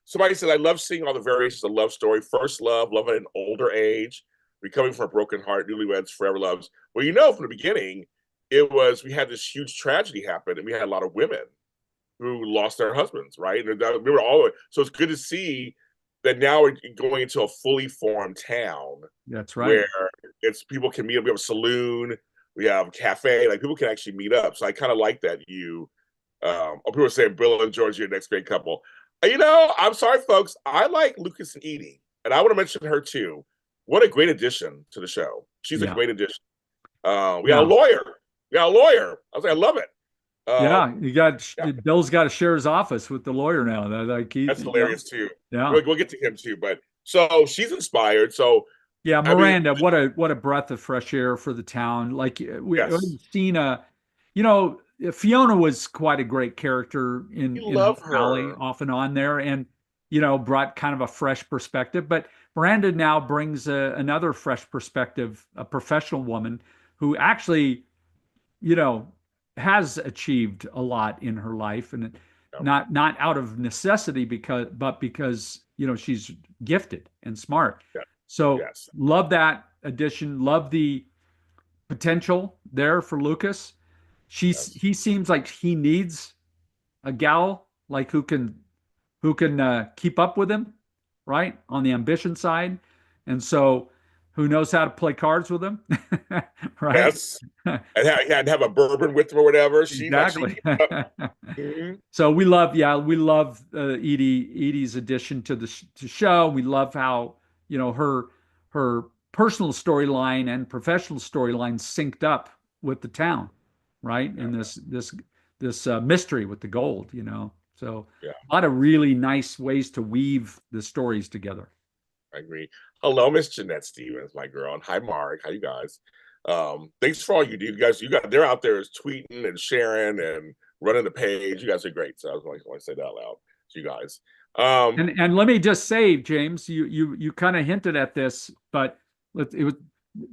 Somebody said I love seeing all the variations of love story. First love, love at an older age, recovering from a broken heart, newlyweds, forever loves. Well, you know, from the beginning, it was we had this huge tragedy happen, and we had a lot of women who lost their husbands, right? And we were all so it's good to see that now we're going into a fully formed town That's right. where it's people can meet up. We have a saloon, we have a cafe, like people can actually meet up. So I kind of like that people are saying Bill and George are your next great couple. You know, I'm sorry, folks. I like Lucas and Edie, and I want to mention her too. What a great addition to the show. She's a Yeah. great addition. We got a Yeah. lawyer. We got a lawyer. I was like, I love it. Yeah. You got Yeah, Bill's got to share his office with the lawyer now. That like that's hilarious too. yeah. We'll get to him too, but so she's inspired. So Yeah, I mean, Miranda, what a breath of fresh air for the town. Like we've yes, seen you know, Fiona was quite a great character We in her love finale, her. off and on there, and brought kind of a fresh perspective. But Miranda now brings another fresh perspective, a professional woman who actually, you know, has achieved a lot in her life, and Yeah. not out of necessity but because she's gifted and smart. Yeah. So Yes. love that addition. Love the potential there for Lucas. Yes. He seems like he needs a gal like who can keep up with him, right, on the ambition side, and so who knows how to play cards with him, right? Yes. And had to have a bourbon with them or whatever. She's actually Exactly. keeping up. Mhm. So we love Edie's addition to to show. We love how her personal storyline and professional storyline synced up with the town, right? Yeah. And this mystery with the gold, So Yeah. a lot of really nice ways to weave the stories together. I agree. Hello, Miss Jeanette Stevens, my girl, and hi, Mark. How you guys? Thanks for all you do. They're out there tweeting and sharing and running the page. You guys are great. So I was want to say that out loud to you guys. And let me just say, James, you kind of hinted at this, but it was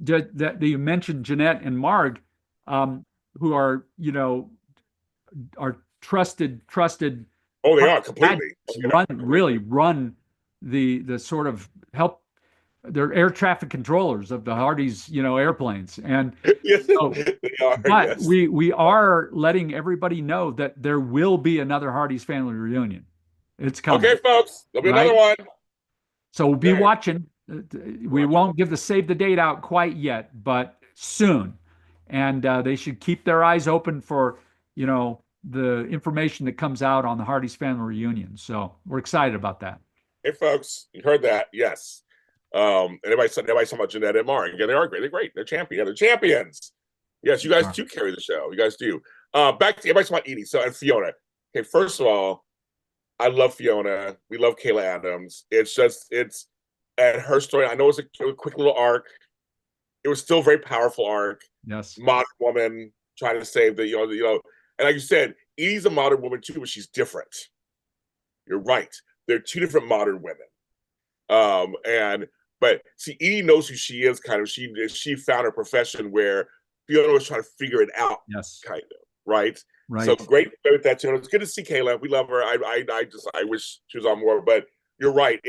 that you mentioned Jeanette and Marg, who are trusted Oh, they are advocates, completely. Oh, yeah, run completely. really run the sort of help. They're air traffic controllers of the Hardee's, airplanes. And Yes, so, they are. but Yes. we are letting everybody know that there will be another Hardee's family reunion. It's Okay, coming, folks. There'll be another right? one. So we'll be Okay. watching. We Watching. won't give the save the date out quite yet, but soon. And they should keep their eyes open for, the information that comes out on the Hardee's family reunion. So we're excited about that. Hey, folks. You heard that? Yes. And everybody's talking about Jeanette and Mark. Yeah, they are great. They're great. They're champions. Yeah, they're champions. Yes, you guys do carry the show. You guys do. Back to everybody's talking about Edie. So and Fiona. Okay, first of all, I love Fiona. We love Kayla Adams. It's and her story. I know it's a quick little arc. It was still a very powerful arc. Yes. Modern woman trying to save and like you said, Edie's a modern woman too, but she's different. You're right. They're two different modern women. And but see, Edie knows who she is. Kind of, she found her profession where Fiona was trying to figure it out. Yes. Kind of, right. So Right. great with that too. It's good to see Kayla. We love her. I wish she was on more, but you're right.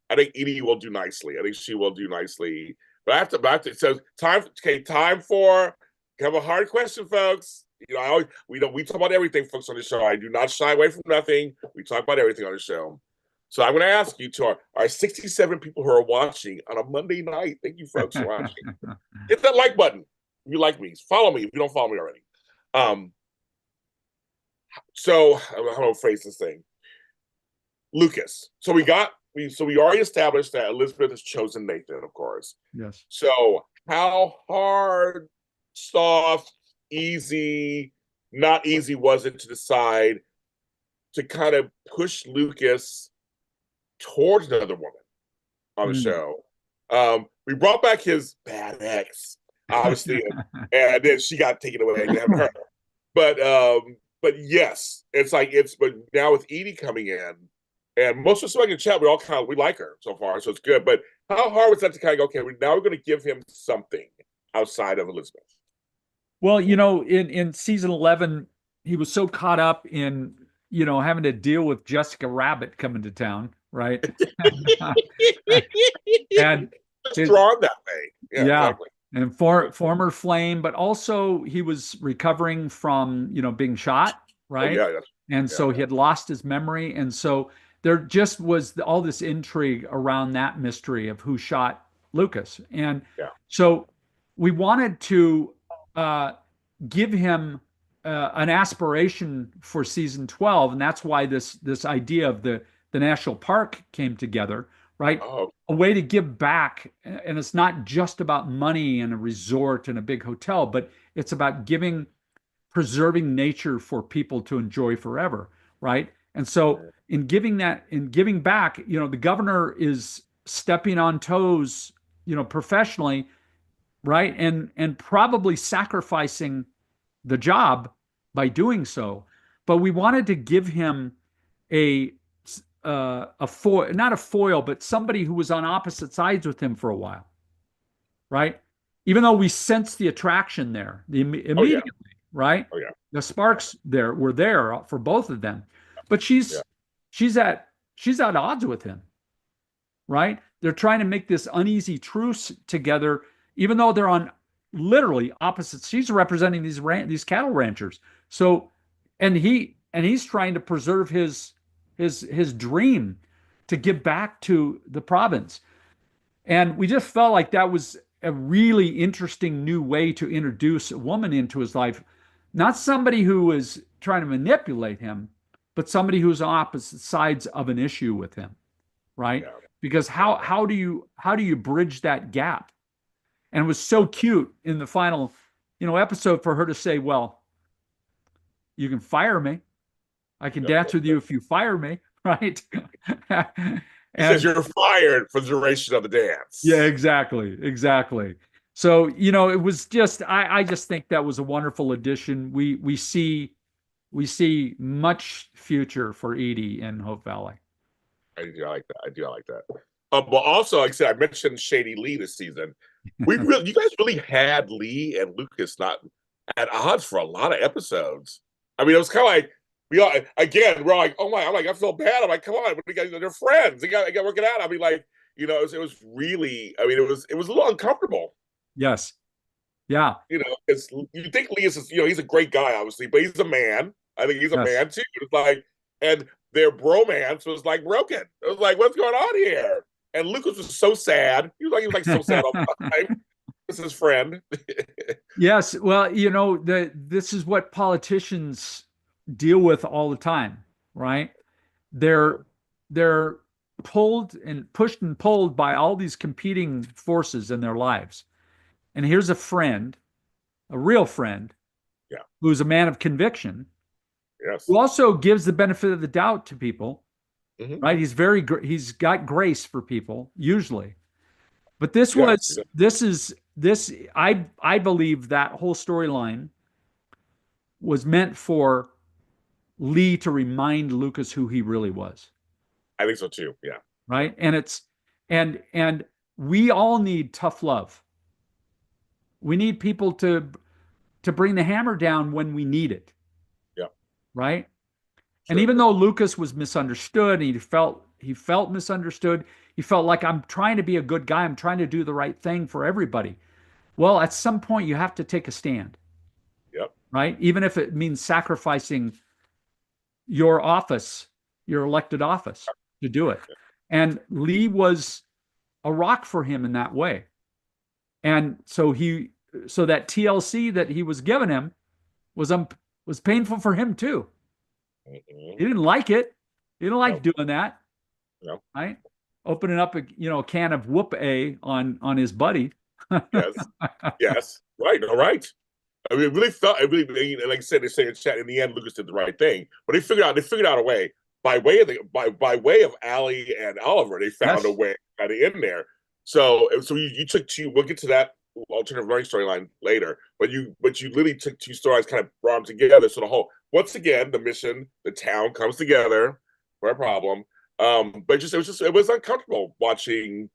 I think Edie will do nicely. I think she will do nicely. But I have to so time for have a hard question, folks. We talk about everything, folks, on the show. I do not shy away from nothing. We talk about everything on the show. So I'm going to ask you to our 67 people who are watching on a Monday night. Thank you, folks, for watching. Hit that like button if you like me. Follow me if you don't follow me already. So how do I phrase this thing? Lucas. So we already established that Elizabeth has chosen Nathan, of course. Yes. So how hard, soft, easy, not easy was it to decide to kind of push Lucas towards another woman on the show? We brought back his bad ex, obviously, and then she got taken away and have her. But yes, but now with Edie coming in, and most of us in the chat, we like her so far, so it's good. But how hard was that to kind of go, okay, now we're going to give him something outside of Elizabeth? Well, in season 11, he was so caught up in, having to deal with Jessica Rabbit coming to town, right? And it's drawn that way. Yeah, exactly. And former Flame, but also he was recovering from, being shot, right? Oh, yeah. And so he had lost his memory. And so there just was all this intrigue around that mystery of who shot Lucas. And so we wanted to give him an aspiration for season 12. And that's why this idea of the national park came together, right? Oh. A way to give back. And it's not just about money and a resort and a big hotel, but it's about preserving nature for people to enjoy forever, right? And so in giving back, the governor is stepping on toes, professionally, right? And probably sacrificing the job by doing so. But we wanted to give him a a foil, not a foil, but somebody who was on opposite sides with him for a while, right? Even though we sensed the attraction there Oh yeah. immediately, right? Oh yeah. The Yeah. sparks there were there for both of them, but Yeah. she's at she's at odds with him, right? They're trying to make this uneasy truce together, even though they're on literally opposite. She's representing these cattle ranchers. So, and he's trying to preserve his dream to give back to the province. And we just felt like that was a really interesting new way to introduce a woman into his life. Not somebody who was trying to manipulate him, but somebody who's on opposite sides of an issue with him, right? Yeah. Because Yeah. how do you bridge that gap? And it was so cute in the final, episode for her to say, "Well, you can fire me. I can dance with you if you fire me," right? He says And you're fired for the duration of the yeah, dance. exactly, exactly. So, it was just I just think that was a wonderful addition. We see much future for Edie in Hope Valley. I like that. I like that. But also, like I said, I mentioned Shady Lee this season. You guys really had Lee and Lucas not at odds for a lot of episodes. I mean, it was kind of like we all again. We're like, oh my, I'm like, I feel bad. I'm like, come on, they're friends. They got working out. I mean, like, it was really. I mean, it was a little uncomfortable. Yes. Yeah. It's you think Lee is, he's a great guy, obviously, but he's a man. I think he's a Yes. man too. It's like, and their bromance was like broken. It was like, what's going on here? And Lucas was so sad. He was like so sad all the time. This is his friend. Yes. Well, this is what politicians deal with all the time, right? They're they're pulled and pushed and pulled by all these competing forces in their lives. And here's a friend, a real friend, Yeah. who's a man of conviction, Yes. who also gives the benefit of the doubt to people, Hmm. right? He's got grace for people usually. But Yeah. I believe that whole storyline was meant for Lee to remind Lucas who he really was, I think so too. Yeah. right? And we all need tough love. We need people to bring the hammer down when we need it, Yeah. right? And Sure. even though Lucas was misunderstood, and he felt misunderstood, he felt like, I'm trying to be a good guy, I'm trying to do the right thing for everybody. Well, at some point you have to take a stand, Yep. right? Even if it means sacrificing your office, your elected office, to do it. And Lee was a rock for him in that way. And so that TLC that he was giving him was was painful for him too. Hmm. He didn't like it. He didn't like No. doing that, No. right? Opening up a can of whoop a on his buddy. Yes. Yes. Right. All right. I mean, it really felt. It really, and like I said, they say in chat. In the end, Lucas did the right thing, but they figured out a way by way of Allie and Oliver. They found a Yes. way kind of in there. So you took two. We'll get to that alternative learning storyline later, but you literally took two stories, kind of brought them together. So the whole once again the mission, the town comes together for a problem. But it was uncomfortable watching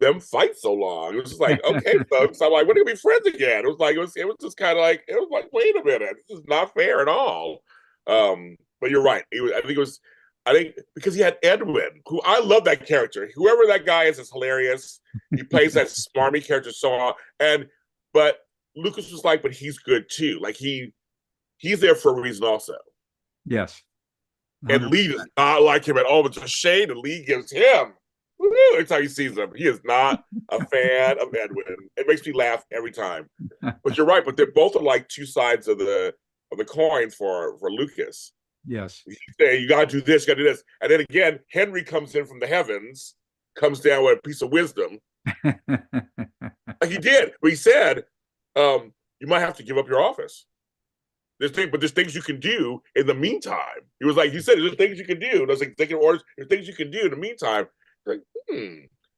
them fight so long. It was just like, okay, folks. I'm like, we're gonna be friends again. It was just kind of like, it was like, wait a minute, this is not fair at all. But you're right. I think because he had Edwin, who I love that character. Whoever that guy is hilarious. He plays that smarmy character so well. But Lucas was like, but he's good too. Like he's there for a reason also. Yes. And 100. Lee does not like him at all. But the shade that Lee gives him, every time he sees him, he is not a fan of Edwin. It makes me laugh every time. But you're right. But they're both are like two sides of the coin for Lucas. Yes. You say you gotta do this, you gotta do this, and then again, Henry comes in from the heavens, comes down with a piece of wisdom, like he did. But he said, "You might have to give up your office." But there's things you can do in the meantime. He was like, he said, there's things you can do. There's executive orders. There's things you can do in the meantime. Like,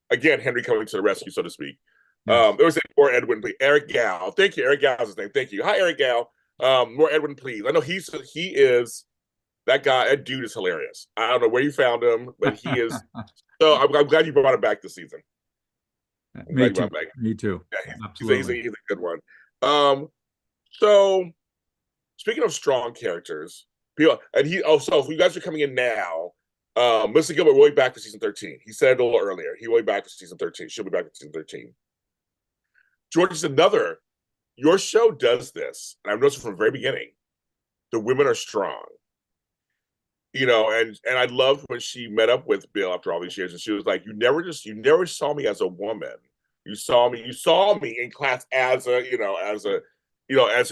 again, Henry coming to the rescue, so to speak. Yes. There was that poor Edwin, but Eric Gal. Thank you, Eric Gal's his name. Thank you. Hi, Eric Gal. More Edwin, please. I know he is that guy. That dude is hilarious. I don't know where you found him, but he is. So I'm glad you brought him back this season. I'm glad Me you brought too. him back. Me too. Yeah, Absolutely. he's a good one. So speaking of strong characters, people, and he so if you guys are coming in now, Mr. Gilbert will be back for season 13. He said it a little earlier. He will be back for season 13. She'll be back for season 13. George is another. Your show does this, and I've noticed from the very beginning. The women are strong, and I loved when she met up with Bill after all these years, and she was like, you never saw me as a woman. You saw me in class as a,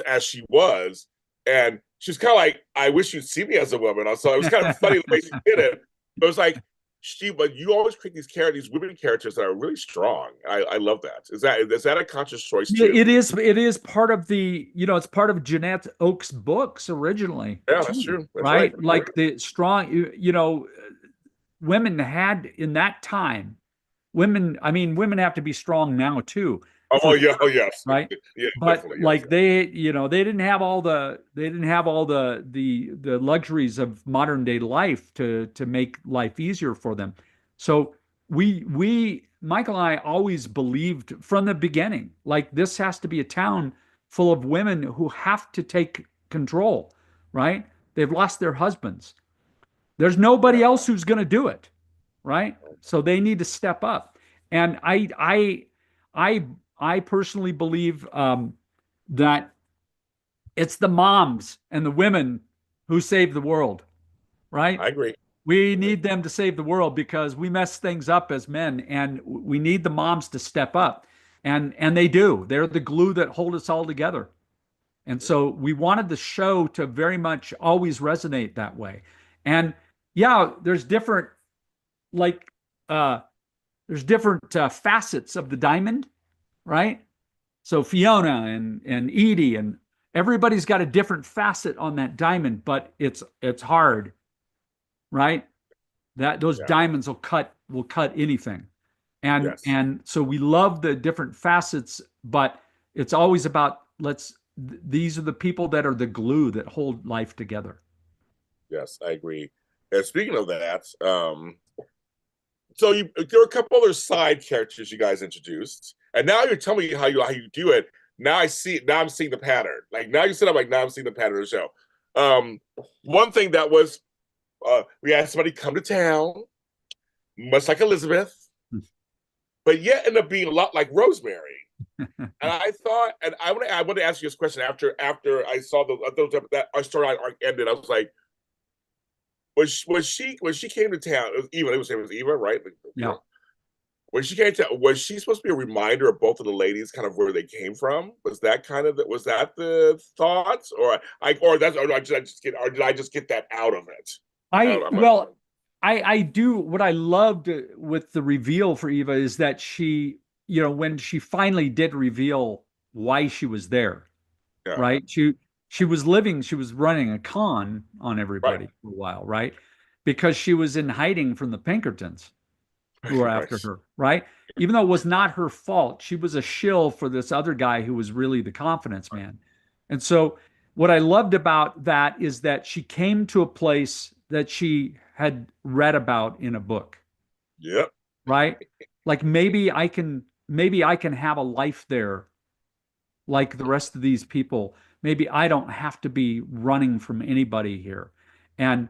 as she was, and she's kind of like, I wish you'd see me as a woman. So it was kind of funny the way she did it. It was like but you always create these women characters that are really strong. I love that. Is that a conscious choice Yeah, too? it is part of it's part of Jeanette Oak's books originally Yeah, that's too, true. That's right. right? Like the strong, women had in that time, women have to be strong now too, Oh for yeah, oh yes, right? yeah, But definitely, yes, like they didn't have all the luxuries of modern day life to make life easier for them. So we Michael and I always believed from the beginning, like this has to be a town full of women who have to take control, right? They've lost their husbands. There's yeah, nobody else who's going to do it, right? So they need to step up. And I, I personally believe that it's the moms and the women who save the world, right? I agree. We I agree. need them to save the world because we mess things up as men, and we need the moms to step up, and they do. They're the glue that hold us all together. And so we wanted the show to very much always resonate that way. And yeah, like uh there's different facets of the diamond, right? So Fiona and Edie and everybody's got a different facet on that diamond, but it's hard, right? That those Yeah. diamonds will cut anything. Yes. And so we love the different facets, but it's always about these are the people that are the glue that hold life together. Yes, I agree. And speaking of that, so there are a couple other side characters you guys introduced, and now you're telling me how you do it. Now I see. Now I'm seeing the pattern. Like now you said, I'm like now I'm seeing the pattern of the show. Um, One thing that was we had somebody come to town, much like Elizabeth, but yet end up being a lot like Rosemary. And I thought, and I want to ask you this question after I saw that our storyline arc ended. I was like, when she came to town, it was Eva, right? Yeah. When she came to, was she supposed to be a reminder of both of the ladies, kind of where they came from? Was that the thoughts, or did I just get that out of it? I I don't, I'm not. well, I do what I loved with the reveal for Eva is that when she finally did reveal why she was there, Yeah, right? She was running a con on right, everybody for a while, right? Because she was in hiding from the Pinkertons who were right, after her, right? Even though it was not her fault, she was a shill for this other guy who was really the confidence man. And so, what I loved about that is that she came to a place that she had read about in a book, yep, right? Like maybe I can have a life there like the rest of these people. Maybe I don't have to be running from anybody here. And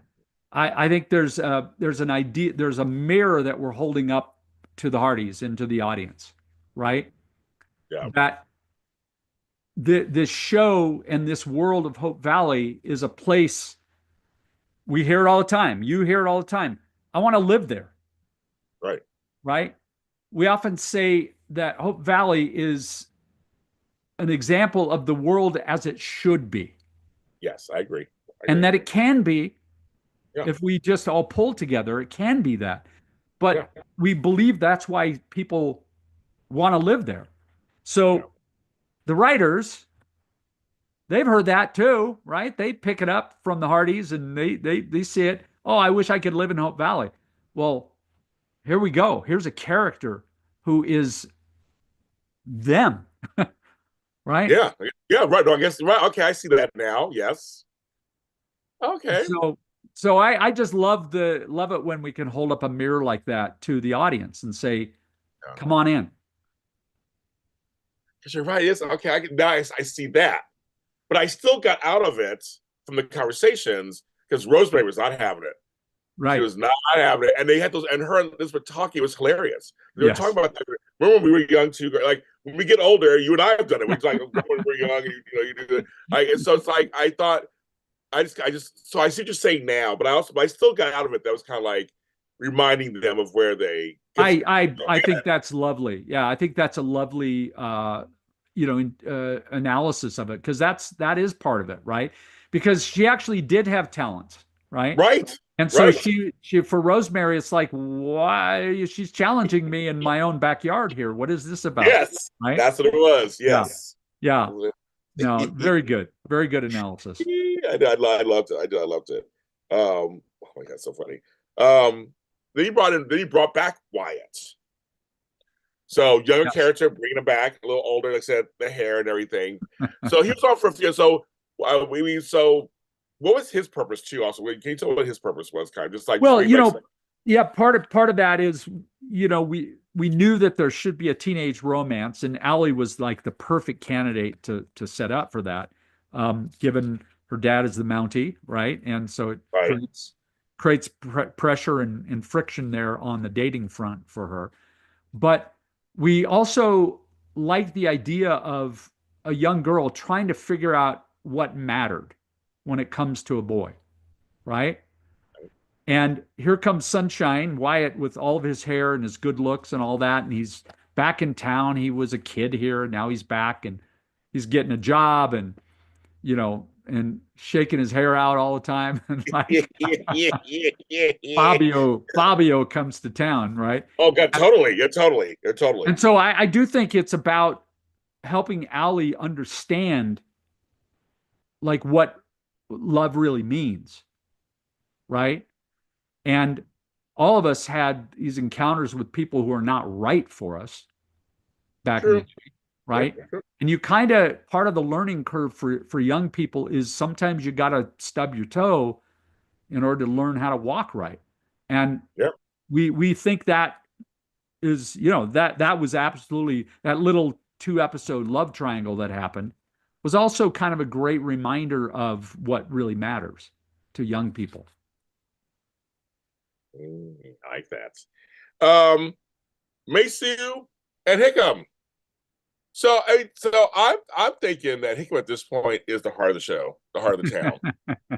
I think there's an idea, there's a mirror that we're holding up to the Hardys and to the audience, right? yeah, That this show and this world of Hope Valley is a place we hear it all the time. You hear it all the time. I want to live there, right, right? We often say that Hope Valley is an example of the world as it should be, yes, I agree, I and agree, that it can be yeah, if we just all pull together, it can be that. yeah, But we believe that's why people want to live there. yeah, So the writers, they've heard that too, right? They pick it up from the Hardys and they see it. Oh, I wish I could live in Hope Valley. Well, here we go. Here's a character who is them, right? Yeah. Yeah. Right. No, I guess right. Okay, I see that now. Yes. Okay. So I just love it when we can hold up a mirror like that to the audience and say, Yeah. come on in. Because you're right. Yes. Okay. Now I see that, but I still got out of it from the conversations because Rosemary was not having it. She Right. was not having it, and they had those. And her and this were talking. It was hilarious. They were talking Yes. about that. Remember when we were young too? Like when we get older, you and I have done it. It's like when we're young, you do it. Like, and so it's like I thought so I see what you're saying now, but I still got out of it. That was kind of like reminding them of where they. Because I think that's lovely. Yeah, I think that's a lovely analysis of it because that is part of it, right? Because she actually did have talent, right? right, And so right, she for Rosemary, it's like, why she's challenging me in my own backyard here. What is this about? yes, Right? that's what it was. Yeah. Yes. Yeah. No, very good. Very good analysis. I loved it. I loved it. Oh my god, so funny. Um, then he brought back Wyatt. So younger Yes. character, bringing him back, a little older, like I said, the hair and everything. So he was on for a few. So so what was his purpose too? Also, can you tell me what his purpose was? Kind of just like Well, bring back. yeah, part of that is, we knew that there should be a teenage romance, and Allie was like the perfect candidate to set up for that, given her dad is the Mountie, right? And so it Right. creates pressure and friction there on the dating front for her. But we also like the idea of a young girl trying to figure out what mattered when it comes to a boy, right? And here comes Sunshine, Wyatt, with all of his hair and his good looks and all that. And he's back in town. He was a kid here. And now he's back and he's getting a job and, and shaking his hair out all the time. And like Fabio comes to town, right? Oh god, totally. Yeah, totally. Yeah, totally. And so I do think it's about helping Allie understand like what love really means, right? And all of us had these encounters with people who are not right for us back in the True. day, Yeah, right? true. And you part of the learning curve for young people is sometimes you got to stub your toe in order to learn how to walk right. And Yeah. we think that is, that was absolutely that little 2 episode love triangle that happened was also kind of a great reminder of what really matters to young people. I like that. Maysu and Hickam. So I'm thinking that Hickam at this point is the heart of the show, the heart of the town.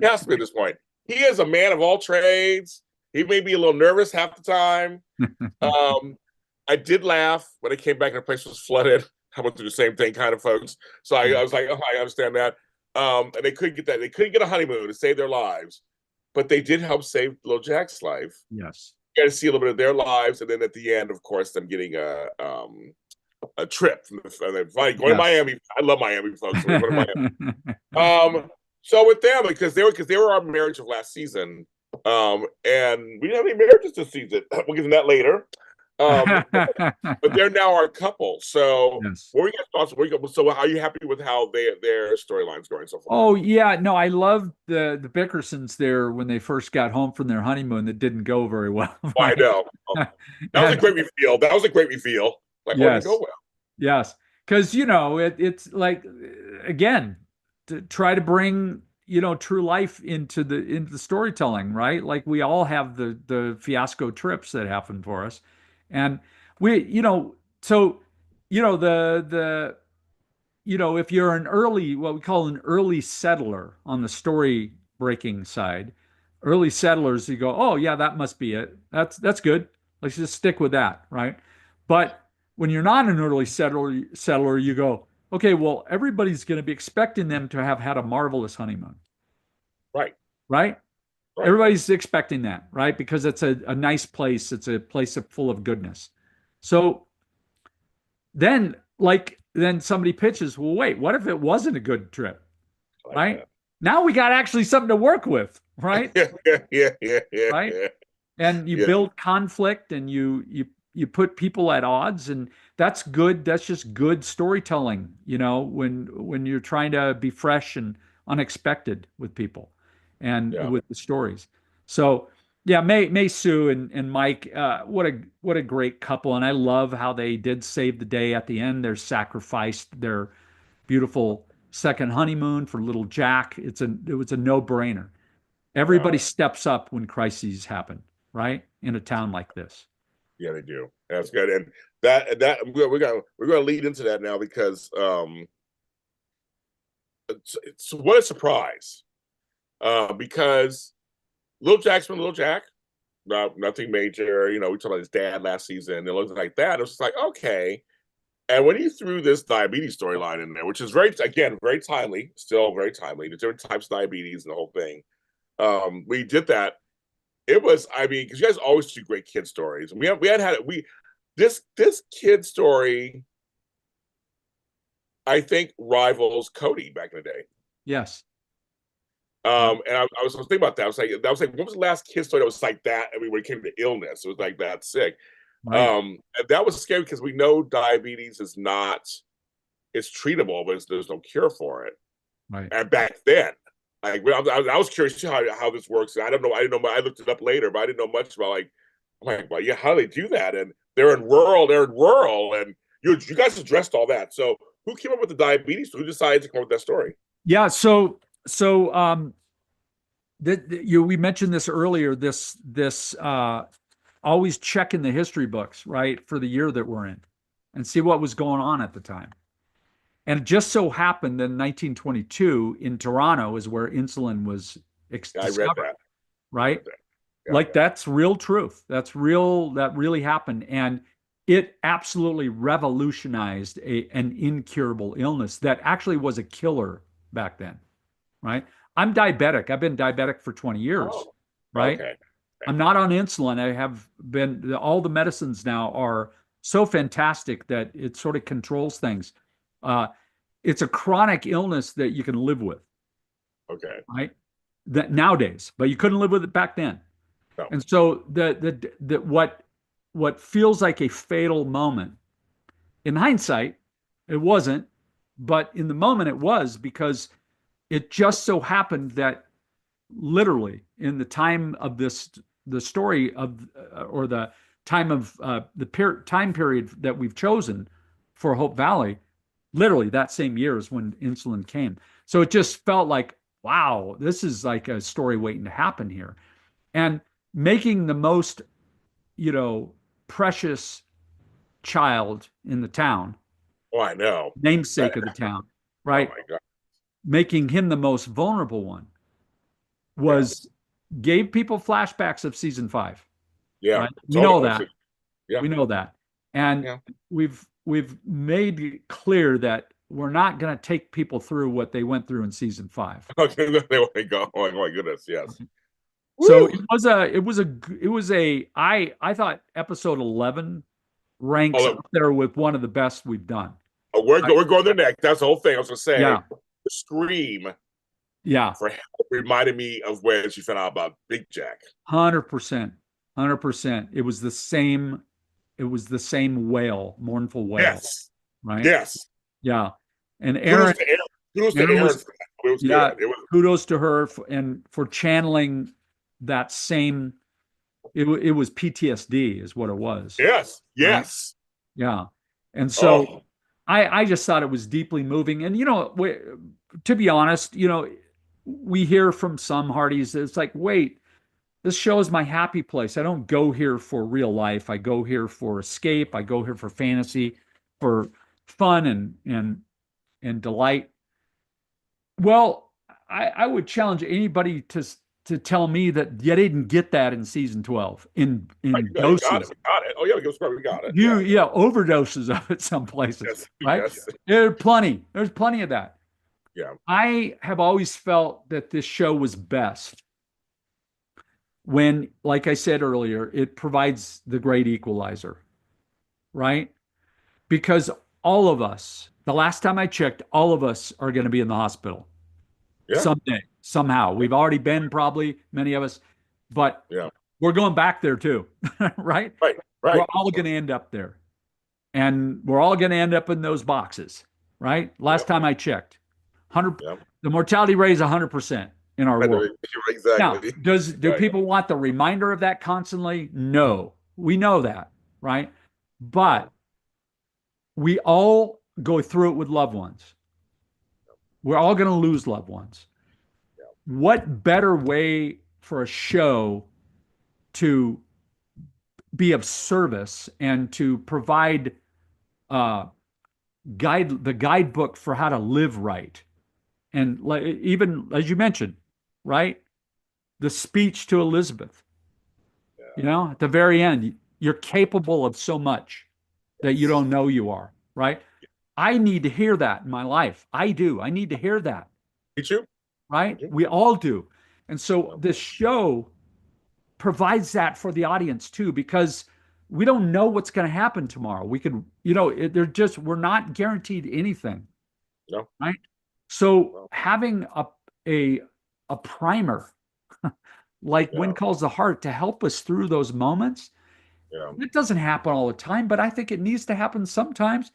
He has to be at this point. He is a man of all trades. He may be a little nervous half the time. I did laugh when I came back and the place was flooded. I went through the same thing, kind of, folks. So I was like, oh, I understand that. And they couldn't get that. They couldn't get a honeymoon to save their lives, but they did help save little Jack's life. Yes. You got to see a little bit of their lives, and then at the end, of course, them getting a trip from going to Miami. I love Miami, folks. So we're going to Miami. So with them, because they were our marriage of last season, and we didn't have any marriages this season. We'll get to that later. But they're now our couple. So, Yes. what were your thoughts? So, are you happy with how their storyline's going so far? Oh yeah, no, I loved the Bickersons there when they first got home from their honeymoon that didn't go very well. I Right? know. That was a great reveal. That was a great reveal. Like, oh, it didn't Yes. go well. Yes. Because it's like, again, to try to bring true life into the storytelling, right? Like we all have the fiasco trips that happen for us, and we so the if you're what we call an early settler on the story breaking side, early settlers, you go, oh yeah, that must be it. That's good. Let's just stick with that, right? But when you're not an early settler, you go, okay, well, everybody's going to be expecting them to have had a marvelous honeymoon, Right. right? Right. Everybody's expecting that, right? Because it's a nice place. It's a place full of goodness. So then somebody pitches, well, wait, what if it wasn't a good trip, I like right? that. Now we got actually something to work with, right? Yeah. Right? And you Yeah. build conflict and you put people at odds, and that's good. That's just good storytelling, when you're trying to be fresh and unexpected with people and Yeah. with the stories. So yeah, May Sue and Mike, what a great couple. And I love how they did save the day at the end. They're sacrificed their beautiful second honeymoon for little Jack. It was a no-brainer. Yeah. Everybody steps up when crises happen, right? In a town like this. Yeah, they do. That's good. And we're gonna lead into that now because it's what a surprise. Because Little Jack's been Little Jack. Nothing major. We talked about his dad last season. It looks like that. It was just like, okay. And when he threw this diabetes storyline in there, which is very timely, still very timely, the different types of diabetes and the whole thing. We did that. It was, I mean, because you guys always do great kid stories. This kid story, I think, rivals Cody back in the day. Yes. And I was thinking about that. I was like, what was the last kid story that was like that? I mean, when it came to illness, it was like that sick. Right. And that was scary because we know diabetes is not, it's treatable, but there's no cure for it. Right. And back then, like I was curious how this works. I don't know. I didn't know. I looked it up later, but I didn't know much about like, I'm like, well, yeah, how do they do that? And they're in rural, and you guys addressed all that. So who came up with the diabetes? Who decided to come up with that story? Yeah. We mentioned this earlier. This always check in the history books, right, for the year that we're in, and see what was going on at the time. And it just so happened that in 1922 in Toronto is where insulin was I read discovered, that. right? That. Yeah. Like that's real truth. That's real. That really happened, and it absolutely revolutionized an incurable illness that actually was a killer back then, right? I'm diabetic. I've been diabetic for 20 years, Oh, right? okay. I'm not on insulin. I have been, all the medicines now are so fantastic that it sort of controls things. Uh, it's a chronic illness that you can live with, Okay. right? That nowadays, but you couldn't live with it back then. No. And so what feels like a fatal moment in hindsight, it wasn't, but in the moment it was, because it just so happened that literally in the time of the story of, or the time of time period that we've chosen for Hope Valley, literally that same year is when insulin came. So it just felt like, wow, this is like a story waiting to happen here. And making the most, precious child in the town, Oh, I know. namesake of the town, Oh right? my God. Making him the most vulnerable one Yeah. gave people flashbacks of season 5, Yeah. right? We know Totally. that. Yeah. We know that. And Yeah. we've made it clear that we're not going to take people through what they went through in season 5. Okay. There we go. Oh my goodness. Yes. So Woo! I thought episode 11 ranks Oh, up there with one of the best we've done. we're Right? we're going there next. That's the whole thing. I was gonna say Yeah. the scream Yeah. for help reminded me of when she found out about Big Jack. 100%. 100%. It was the same wail, mournful wail, Yes. right? Yes. Yeah. And Kudos to Aaron. Kudos to Aaron Aaron was, for that. It was yeah, good. It was. kudos to her and for channeling that same, it was PTSD is what it was, Yes. right? Yes. Yeah. And so Oh. I just thought it was deeply moving. And, to be honest, we hear from some Hardys, it's like, wait, this show is my happy place. I don't go here for real life. I go here for escape. I go here for fantasy, for fun and delight. Well, I would challenge anybody to tell me that you didn't get that in season 12 in You got it. doses. We got it. Oh yeah, we got it. Yeah, overdoses of it some places, Yes. right? Yes. There's plenty of that. Yeah. I have always felt that this show was best when, like I said earlier, it provides the great equalizer, right? Because all of us, the last time I checked, all of us are going to be in the hospital Yeah. someday, somehow. We've already been, probably, many of us, but Yeah. we're going back there too, right? Right. We're Right. all going to end up there. And we're all going to end up in those boxes, right? Last Yep. time I checked, 100 Yep. the mortality rate is 100% in our I know world. Now, exactly. do Right. people want the reminder of that constantly? No. We know that, right? Yeah. But we all go through it with loved ones. We're all going to lose loved ones. Yeah. What better way for a show to be of service and to provide uh, the guidebook for how to live right? And even as you mentioned, right? The speech to Elizabeth, Yeah. at the very end, you're capable of so much that you Yes. don't know you are, right? I need to hear that in my life. I do. I need to hear that, Me too. Me right? too. We all do. And so Yep. this show provides that for the audience too, because we don't know what's going to happen tomorrow. We could, we're not guaranteed anything, No. right? So No. having a, a primer like When Yeah. Calls the Heart to help us through those moments. Yeah. It doesn't happen all the time, but I think it needs to happen sometimes,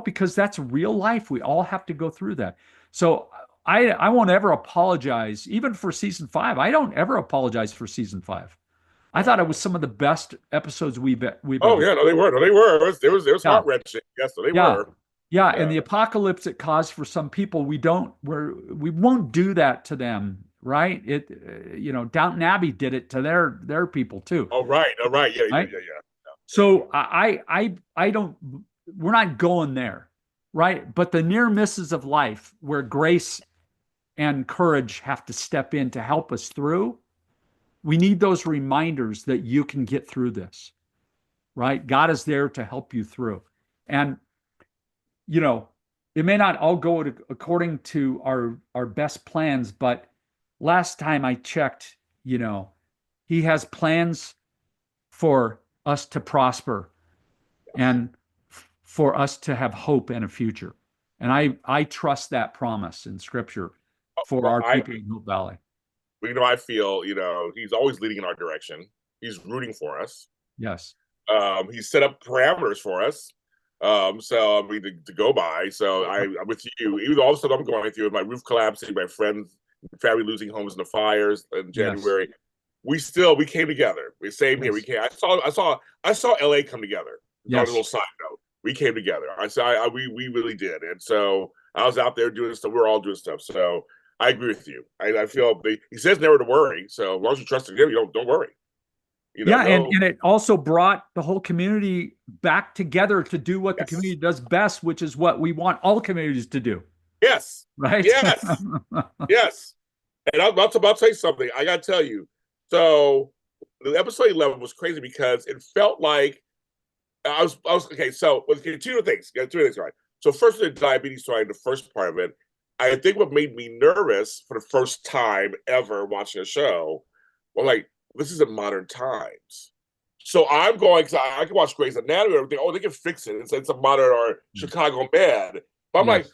because that's real life. We all have to go through that. So I won't ever apologize, even for season 5. I don't ever apologize for season 5. I Yeah. thought it was some of the best episodes we've Oh ever. yeah, no, they were. No, they were. It was Yeah, heart wrenching. Yes, no, they yeah, were. yeah. And Yeah. the apocalypse it caused for some people, we won't do that to them, right? Downton Abbey did it to their people too, Oh right. Oh right. Yeah. Yeah. right? Yeah. Yeah. So I don't, we're not going there, right? But the near misses of life where grace and courage have to step in to help us through, we need those reminders that you can get through this, right? God is there to help you through. And, you know, it may not all go according to our best plans, but last time I checked, he has plans for us to prosper Yes. and for us to have hope and a future. And I trust that promise in scripture for Well, our people in Hope Valley. I feel, he's always leading in our direction. He's rooting for us. Yes. He's set up parameters for us. So I mean to go by. So I'm with you. Even though all the stuff I'm going through, with my roof collapsing, my friends, family losing homes in the fires in Yes. January, we came together. We same here. We Yes. came. I saw LA come together. On a Yes. little side note, we came together. We really did, and so I was out there doing stuff. We were all doing stuff. So I agree with you. I feel he says never to worry. So as long as you trust in him, you don't worry. Yeah, and No. it also brought the whole community back together to do what the Yes. community does best, which is what we want all communities to do, Yes. right? Yes. Yes. And I'm about to tell you something. I got to tell you. So the episode 11 was crazy because it felt like I was okay. So okay, two things. Got two things right. So first, the diabetes story, the first part of it. I think what made me nervous for the first time ever watching a show, well, like this is in modern times. So I'm going because I can watch Grey's Anatomy and everything. Oh, they can fix it. It's a modern or Chicago med. But I'm like Yes.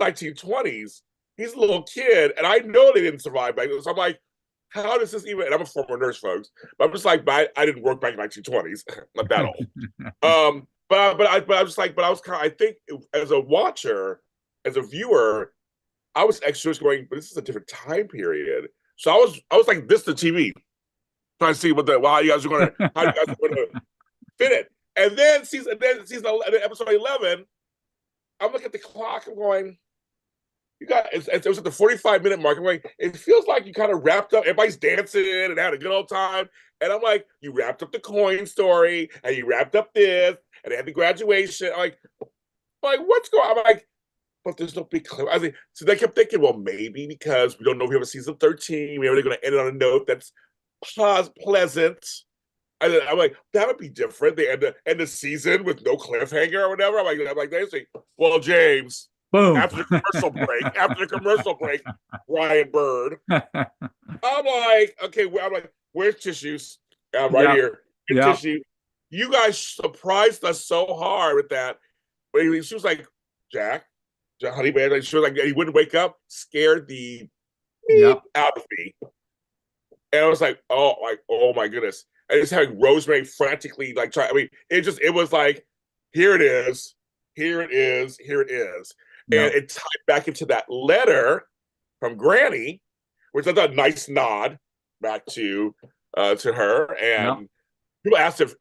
1920s. He's a little kid, and I know they didn't survive back then. So I'm like, how does this even? And I'm a former nurse, folks. But I'm just like, I didn't work back in 1920s. Not that old. But I was like, but I was kind of, I think as a watcher, as a viewer, I was extra going, but this is a different time period. So I was like this to TV, trying to see how you guys are going to fit it. And then episode 11, I'm looking at the clock. I'm going, it was at the 45-minute mark. I'm like, it feels like you kind of wrapped up. Everybody's dancing and had a good old time. And I'm like, you wrapped up the coin story and you wrapped up this and they had the graduation. I'm like, what's going on? I'm like, but there's no big clip. I think so. They kept thinking, well, maybe because we don't know if we have a season 13, maybe they're going to end it on a note that's pleasant. I'm like, that would be different. They end the season with no cliffhanger or whatever. I'm like, they say, well, James, Boom. after the commercial break, Ryan Bird. I'm like, okay, I'm like, where's tissues? Right Yeah. here. Yeah. Tissue. You guys surprised us so hard with that. But she was like, Jack, honey, man, she was like, he wouldn't wake up, scared the Yeah. out of me. And I was like, oh my goodness. and just having Rosemary frantically like try. I mean, it was like, here it is, here it is, here it is, and Yep. it tied back into that letter from Granny, which I thought a nice nod back to her. Yep. And people asked if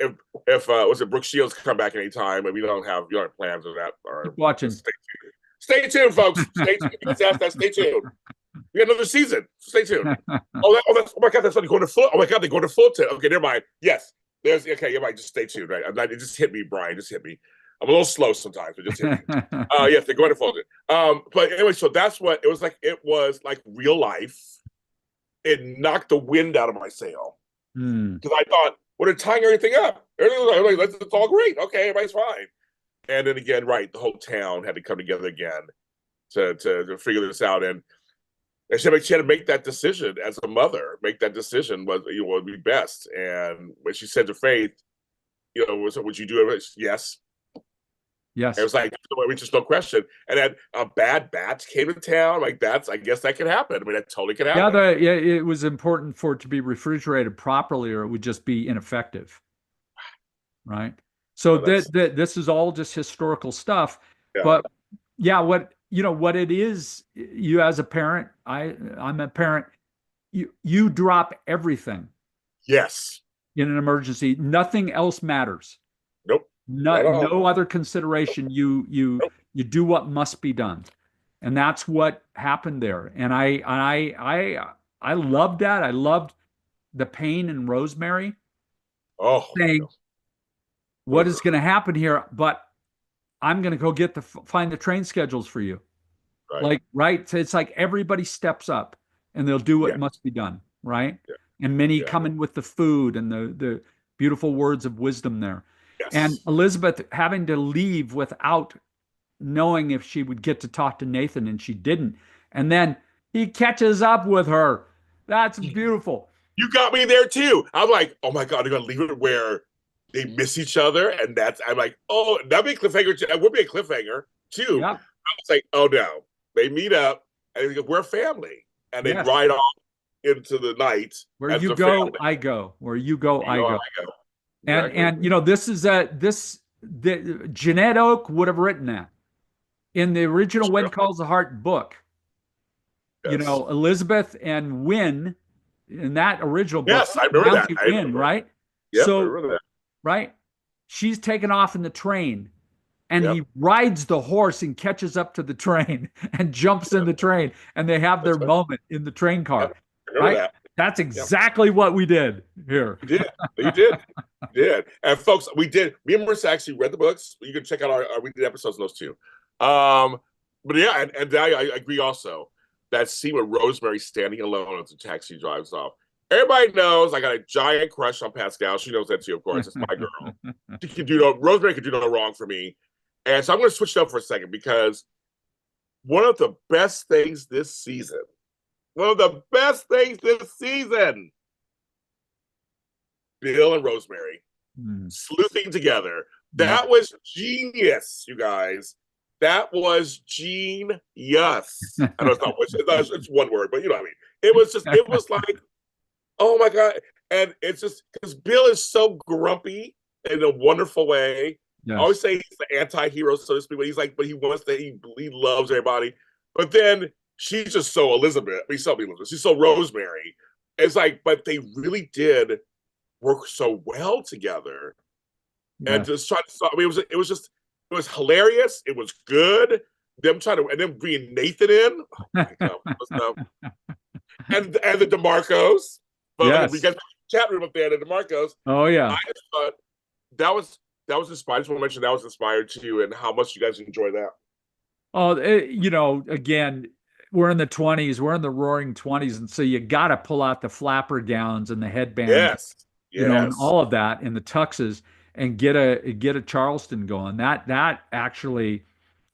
was it Brooke Shields come back anytime, and we don't have plans of that. Or Keep watching. stay tuned, folks. Stay tuned. You guys asked that. Stay tuned. We got another season. Stay tuned. Oh my God, that's funny. Going to Fulton. Oh my God, they go to Fulton. Okay, never mind. Yes, there's okay. You might just stay tuned, right? I'm not. It just hit me, Brian. Just hit me. I'm a little slow sometimes, but just hit me. Yes, they're going to Fulton. But anyway, so that's what it was like. It was like real life. It knocked the wind out of my sail because I thought, well, they're tying everything up. It's all great. Okay, everybody's fine. And then again, right, the whole town had to come together again to figure this out. And she had to make that decision as a mother. Make that decision was would be best. And when she said to Faith, would you do it? Yes. Yes. It was like, just no question. And then a bad batch came to town. Like I guess that could happen. I mean, that totally could happen. Yeah, it was important for it to be refrigerated properly, or it would just be ineffective. Right. So this is all just historical stuff. Yeah. But yeah, what it is, you as a parent, I'm a parent, you drop everything. Yes. In an emergency. Nothing else matters. Nope. No other consideration. Nope. You do what must be done. And that's what happened there. And I loved that. I loved the pain in Rosemary. Saying, what is going to happen here? But I'm going to go find the train schedules for you. Right. So it's like everybody steps up and they'll do what must be done. Right. Yeah. And Minnie coming with the food and the beautiful words of wisdom there. Yes. And Elizabeth having to leave without knowing if she would get to talk to Nathan, and she didn't. And then he catches up with her. That's beautiful. You got me there too. I'm like, oh my God, they're going to leave it where they miss each other. And I'm like, oh, that'd be a cliffhanger. That would be a cliffhanger too. Yep. I was like, oh no. They meet up and we're family. And they ride off into the night. Where you go, family. I go. Where you go, I go. Exactly. And this is Jeanette Oak would have written that in the original When Calls the Heart book. Yes. Elizabeth and Wynn in that original book. Yes, I remember that. Wynn, right? Yep, so, I remember that. Right? She's taken off in the train, and he rides the horse and catches up to the train and jumps in the train, and they have their moment in the train car. Right? That's exactly what we did here. You did. And folks, me and Marissa actually read the books. You can check out our we did episodes on those too. But yeah, and I agree also. That scene with Rosemary standing alone as the taxi drives off. Everybody knows I got a giant crush on Pascal. She knows that too, of course. It's my girl. Rosemary can do no wrong for me. And so I'm going to switch it up for a second because one of the best things this season, Bill and Rosemary sleuthing together. That was genius, you guys. That was genius. I know it's one word, but you know what I mean. It was like, oh my God. And it's just because Bill is so grumpy in a wonderful way. Yes. I always say he's the anti-hero, so to speak, but he loves everybody. But then she's just so Elizabeth. She's so Rosemary. It's like, but they really did work so well together. Yeah. And just try to, it was hilarious. It was good. Them bringing Nathan in. Oh my God. and the DeMarcos. But we got the chat room up there, the DeMarcos. Oh yeah. I just thought that was inspired. I just want to mention that was inspired too, and how much you guys enjoy that. Oh, again, we're in the 20s. We're in the roaring 20s, and so you got to pull out the flapper gowns and the headbands. Yes. And all of that, and the tuxes, and get a Charleston going. That actually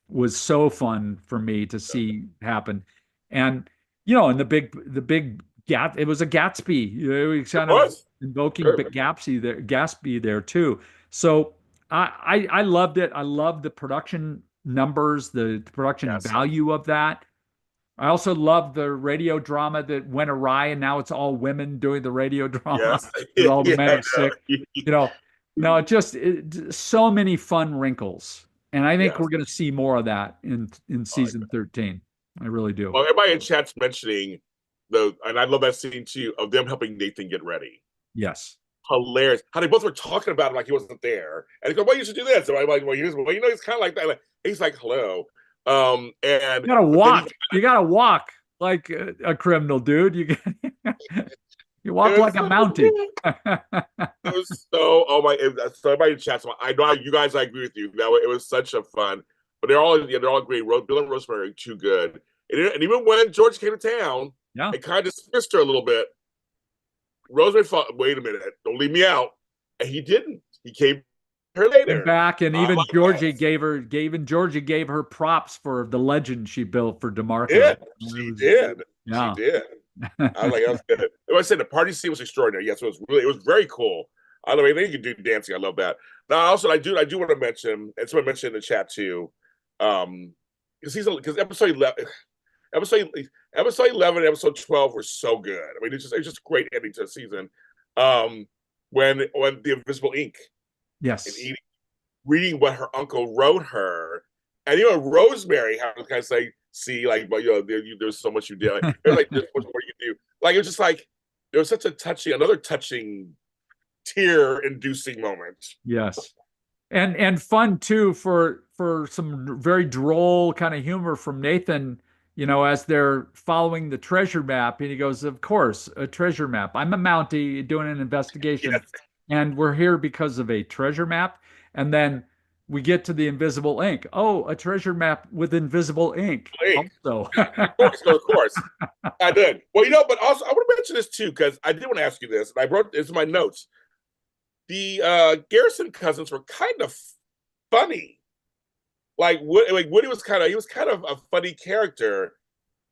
was so fun for me to see happen. And and the big it was a Gatsby. We kind of invoking Gatsby there too. So I loved it. I loved the production numbers, the production value of that. I also love the radio drama that went awry, and now it's all women doing the radio drama Yes. because all the Yeah, men I are sick. know. You know, no, so many fun wrinkles, and I think Yes. we're going to see more of that in I like season that. 13. I really do. Well, everybody in chat's mentioning and I love that scene too, of them helping Nathan get ready. Yes. Hilarious. How they both were talking about him like he wasn't there. And he goes, well, you should do this. And I'm like, well, he's kind of like that. Like, he's like, hello. You gotta But then he, walk. You gotta walk like a criminal, dude. You it walk was like a so mountie. good. It was so, oh my, so everybody in chat, so I know you guys, I agree with you. It was such a fun, but they're all great. Bill and Rosemary are too good. And even when George came to town, Yeah. it kind of dismissed her a little bit. Rosemary thought, wait a minute, don't leave me out. And he didn't. He came her Came later. back, and I even like that. Georgie gave her props for the legend she built for DeMarco. Did. It She was, did. She yeah. did. I was like, that was good. Like I said, the party scene was extraordinary. Yes, it was very cool. I love anything you can do dancing. I love that. Now, also, I do want to mention, and someone mentioned in the chat too, because episode episode 11 and episode 12 were so good. I mean, it's just a great ending to the season. When the Invisible Ink and Yes. eating, reading what her uncle wrote her, and Rosemary had to kind of say, "See, like, but there's so much you did. Like, there's like there's much more you can do." Like, it was just like it was such another touching, tear-inducing moment. Yes. And fun too for some very droll kind of humor from Nathan, as they're following the treasure map, and he goes, "Of course, a treasure map. I'm a Mountie doing an investigation, Yes, and we're here because of a treasure map." And then we get to the invisible ink. Oh, a treasure map with invisible ink. Ink. Also. Of course. I did. Well, but also I want to mention this too because I did want to ask you this, and I wrote this in my notes. The Garrison cousins were kind of funny. Like Woody was kind of a funny character,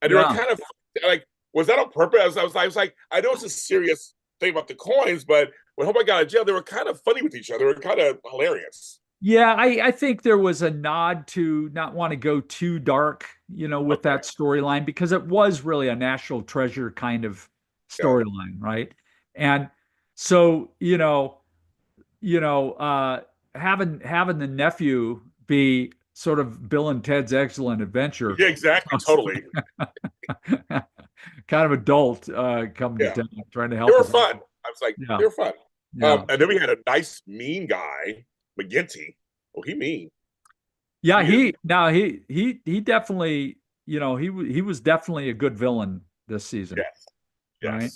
and they were Yeah. kind of like, was that on purpose? I was like, I know it's a serious thing about the coins, but when Hope got out of jail, they were kind of funny with each other. They were kind of hilarious. Yeah, I think there was a nod to not want to go too dark, with Okay, that storyline because it was really a national treasure kind of yeah, storyline, right? And so, having the nephew be sort of Bill and Ted's Excellent Adventure, yeah, exactly, totally, kind of adult coming to yeah. town trying to They help were him. fun. I was like, Yeah, they were fun. yeah. And then we had a nice mean guy, McGinty. Oh, he mean. Yeah, He is. he definitely, he was definitely a good villain this season, Yes, right?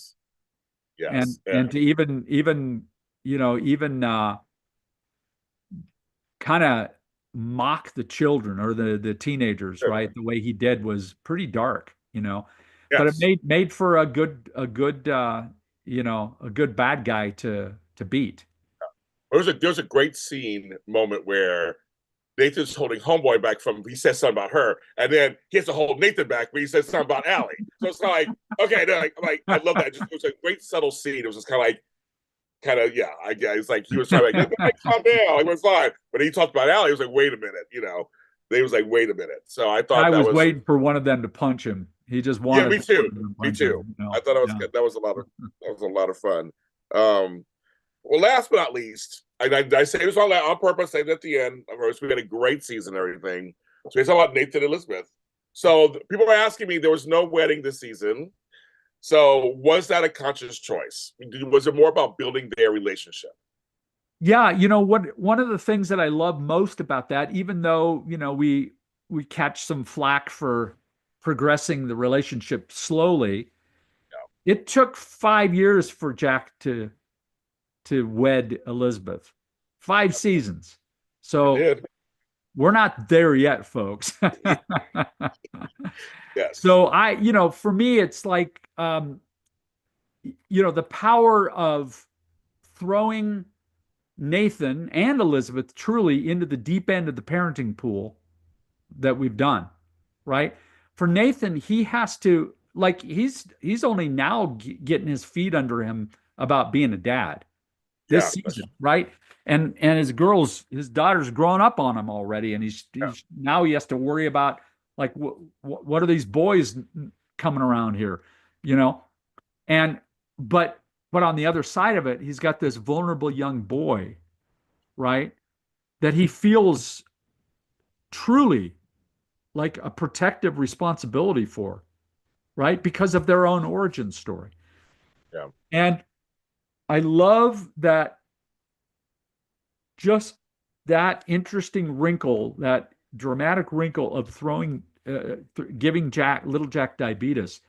yes, And yes. and to even kind of mock the children or the teenagers, right? The way he did was pretty dark. But it Yes. made for a good bad guy to beat. There was a great scene moment where Nathan's holding homeboy back from he says something about her, and then he has to hold Nathan back, but he says something about Allie. So it's kind of like, okay, I love that. It was a great subtle scene. It was just yeah. I guess it's like he was trying to calm down, it was fine. But he talked about Allie. He was like, wait a minute, They was like, wait a minute. So I thought I that was was waiting for one of them to punch him. He just yeah, wanted me one too, of them to me punch too. him. I thought it was Yeah. good. That was a lot of fun. Well, last but not least, I say this all on purpose. Say it at the end. Of course, we had a great season and everything. So we talk about Nathan and Elizabeth. So people were asking me, there was no wedding this season. So was that a conscious choice? Was it more about building their relationship? Yeah, one of the things that I love most about that, even though, we catch some flack for progressing the relationship slowly, it took 5 years for Jack to wed Elizabeth. 5 seasons. It So did. we're not there yet, folks. Yes. So for me, it's like the power of throwing Nathan and Elizabeth truly into the deep end of the parenting pool that we've done, right? For Nathan, he has to like he's only now getting his feet under him about being a dad this Yeah. season, right? And his daughter's grown up on him already, and he's now he has to worry about Like, what are these boys coming around here? You know? And, but, but on the other side of it, he's got this vulnerable young boy, right? That he feels truly like a protective responsibility for, right? Because of their own origin story. Yeah. And I love that, just that interesting wrinkle, that dramatic wrinkle of giving little Jack diabetes,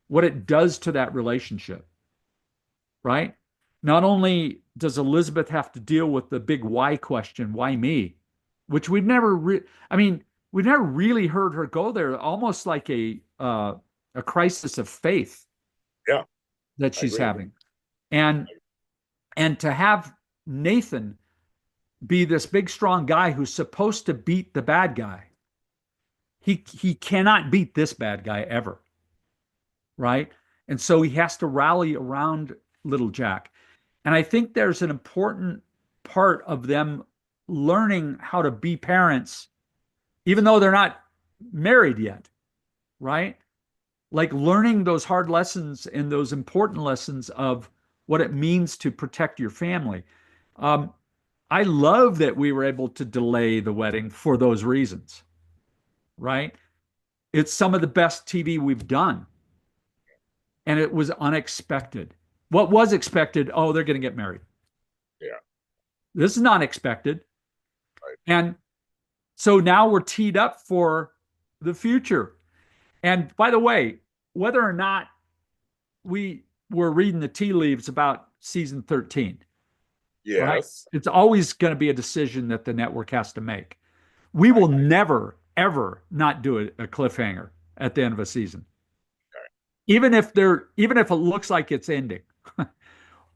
what it does to that relationship, right? Not only does Elizabeth have to deal with the big why question, why me, which I mean, we've never really heard her go there, almost like a crisis of faith Yeah. that I she's agree. having. And to have Nathan be this big strong guy who's supposed to beat the bad guy. He cannot beat this bad guy ever, right? And so he has to rally around little Jack. And I think there's an important part of them learning how to be parents, even though they're not married yet, right? Like learning those hard lessons and those important lessons of what it means to protect your family. Um, I love that we were able to delay the wedding for those reasons, right? It's some of the best TV we've done. And it was unexpected. What was expected? Oh, they're going to get married. Yeah. This is not expected. Right. And so now we're teed up for the future. And by the way, whether or not we were reading the tea leaves about season 13, right? Yes. It's always going to be a decision that the network has to make. We will never, ever not do a cliffhanger at the end of a season. Even if it looks like it's ending.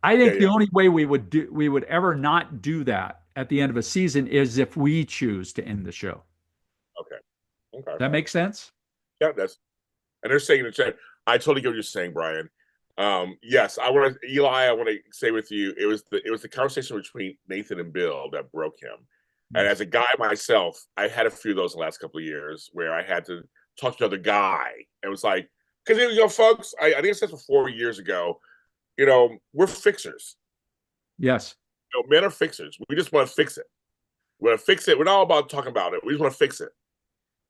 I think the only way we would ever not do that at the end of a season is if we choose to end the show. Okay. Okay. That makes sense? Yeah, and they're saying in the chat, I totally get what you're saying, Brian. Yes, I want to say with you, it was the conversation between Nathan and Bill that broke him. And as a guy myself, I had a few of those the last couple of years where I had to talk to another guy. It was like, because folks, I think I said this 4 years ago, we're fixers. Yes. Men are fixers. We just want to fix it. We want to fix it. We're not all about talking about it. We just want to fix it.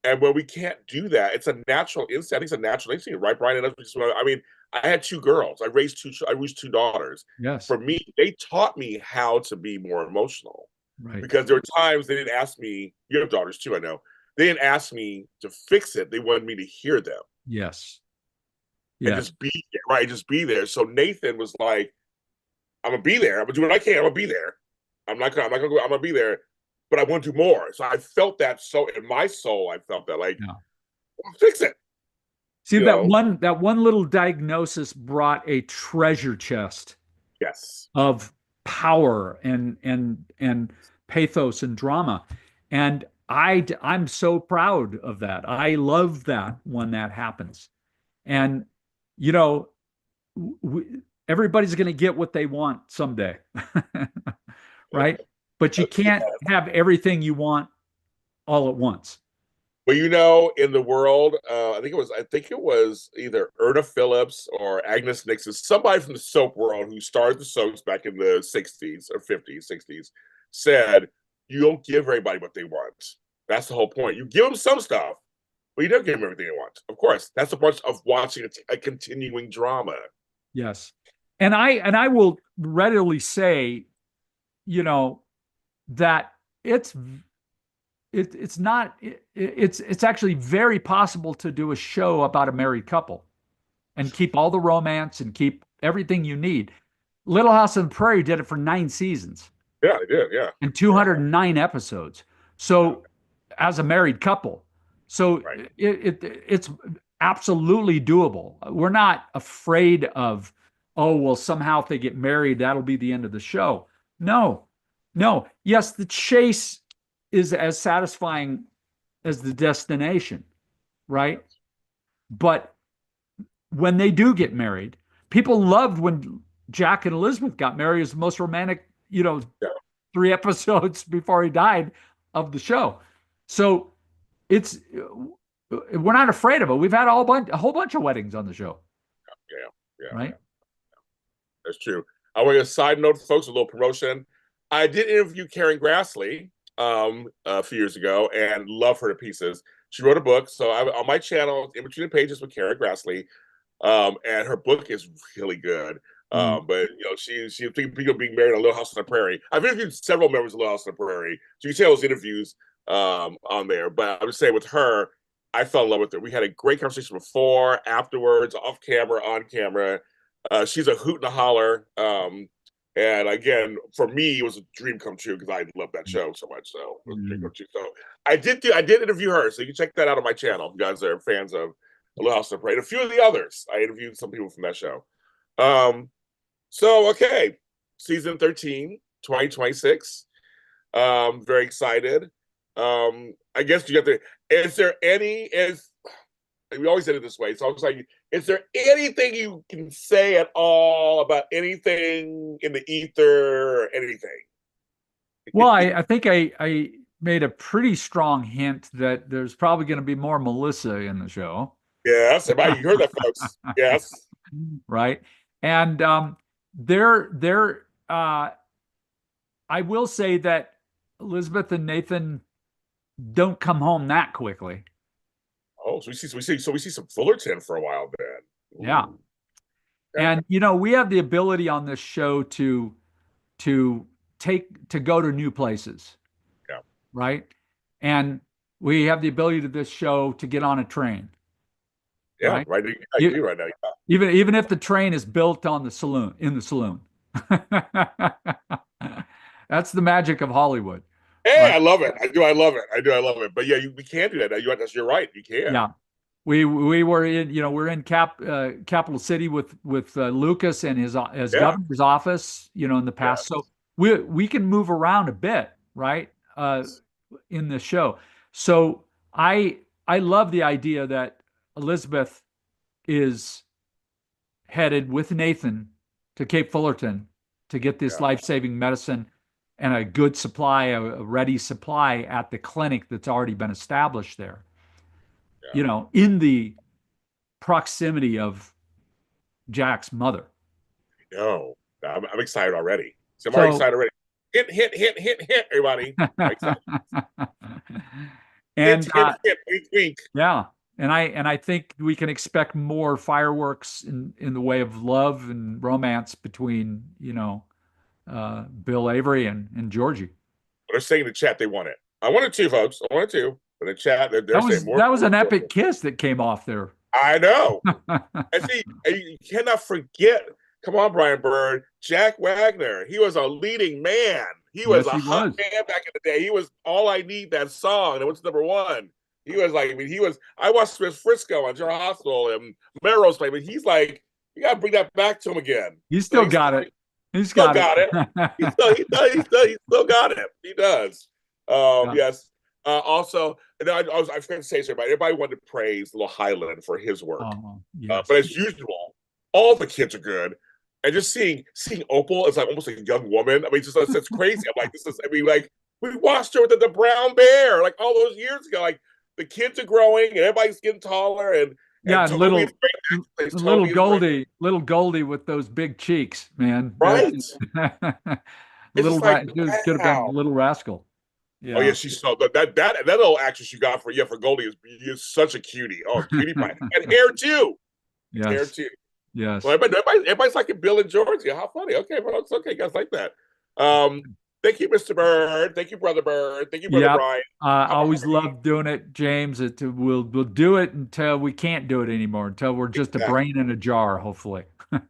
And when we can't do that, it's a natural instinct. I think it's a natural instinct, right, Brian? I mean, I had two girls. I raised two daughters. Yes. For me, they taught me how to be more emotional. Right. Because there were times they didn't ask me. You have daughters too, I know. They didn't ask me to fix it. They wanted me to hear them. Yes. And just be there, right? Just be there. So Nathan was like, "I'm gonna be there. I'm gonna do what I can. I'm gonna be there. I'm not gonna go. I'm gonna be there." But I want to do more. So I felt that so in my soul, I felt that like, fix it. See, that one little diagnosis brought a treasure chest. Yes. Of power and pathos and drama. And I'm so proud of that. I love that when that happens. And everybody's going to get what they want someday. Right? But you can't have everything you want all at once. Well, in the world, I think it was either Erna Phillips or Agnes Nixon, somebody from the soap world who started the soaps back in the 60s or 50s, 60s, said, you don't give everybody what they want. That's the whole point. You give them some stuff, but you don't give them everything they want. Of course, that's the point of watching a continuing drama. Yes. And I will readily say, that it's actually very possible to do a show about a married couple and keep all the romance and keep everything you need. Little House on the Prairie did it for 9 seasons. Yeah, they did. Yeah. And 209 episodes. So as a married couple, so it's absolutely doable. We're not afraid of, oh, well, somehow if they get married, that'll be the end of the show. No. Yes, the chase is as satisfying as the destination, right? But when they do get married, people loved when Jack and Elizabeth got married. It was the most romantic, 3 episodes before he died of the show. So we're not afraid of it. We've had a whole bunch of weddings on the show, Yeah, yeah. right? That's true. I want to side note, folks, a little promotion. I did interview Karen Grassley a few years ago and love her to pieces. She wrote a book. So on my channel, in between the pages with Karen Grassley, and her book is really good. Mm. But she thinking of being married in a Little House on the Prairie. I've interviewed several members of Little House on the Prairie, so you can see those interviews on there. But I would say with her, I fell in love with her. We had a great conversation before, afterwards, off camera, on camera. She's a hoot and a holler. And again, for me, it was a dream come true because I love that show so much. So it was a dream come true. So I did interview her. So you can check that out on my channel. If you guys are fans of A Little House on the Prairie. A few of the others. I interviewed some people from that show. So okay, season 13, 2026. Very excited. I guess you have to. Is there any? Is we always did it this way? So I was like, is there anything you can say at all about anything in the ether or anything? Well, I think I made a pretty strong hint that there's probably going to be more Melissa in the show. Yes, everybody, you heard that, folks. Yes. Right. And there I will say that Elizabeth and Nathan don't come home that quickly. Oh, so we see some Fullerton for a while then. Ooh. Yeah. And we have the ability on this show to go to new places. Yeah. Right. And we have the ability to this show to get on a train. Yeah, right. I agree right now. Yeah. Even if the train is built on the saloon, in the saloon. That's the magic of Hollywood. Hey, Right? I love it. I do. I love it. But yeah, we can't do that. You're right. You can't. Yeah. We were in, we're in Capital City with Lucas and his governor's office, in the past. Yeah. So we can move around a bit, right? In the show. So I love the idea that Elizabeth is headed with Nathan to Cape Fullerton to get this life-saving medicine and a good supply, a ready supply at the clinic that's already been established there. Yeah. In the proximity of Jack's mother. No, I'm excited already. So I'm already excited already. Hit, everybody. And hit, wink. Yeah. And I think we can expect more fireworks in the way of love and romance between, Bill Avery and Georgie. They're saying in the chat they want it. I wanted to, folks. I wanted to. But in the chat, they're saying more. That was an epic kiss that came off there. I know. And see, you cannot forget. Come on, Brian Bird. Jack Wagner. He was a leading man. He was a hot man back in the day. He was All I Need, that song. It was #1. He was like, I watched Smith Frisco on General Hospital and Melrose Place, but he's like, you got to bring that back to him again. He's still got it. He's still got it. He still got it. He does. Yes. Also, and I was going to say to everybody wanted to praise Little Highland for his work. Yes. But as usual, all the kids are good. And just seeing Opal as like almost a young woman, I mean, it's crazy. I'm like, we watched her with the brown bear like all those years ago. Like the kids are growing and everybody's getting taller and little Goldie with those big cheeks, man. Right. Could have been a Little Rascal. Yeah. Oh yeah, she's so that little actress you got for Goldie is such a cutie. Oh, cutie pie and hair too. Yes. Hair too. Yes. Well, everybody's liking Bill and Georgia. How funny. Okay, well, it's okay. Guys like that. Thank you, Mr. Bird. Thank you, Brother Bird. Thank you, Brother Brian. I always love doing it, James. We'll do it until we can't do it anymore, until we're just a brain in a jar, hopefully. I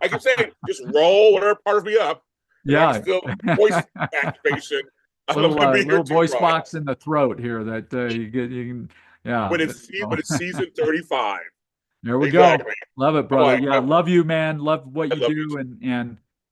can say, just roll whatever part of me up. Yeah. Still voice activation. Little voice box in the throat here that you can. Yeah. But it's season 35. There we go. Love it, brother. Yeah, love you, man. Love what you do,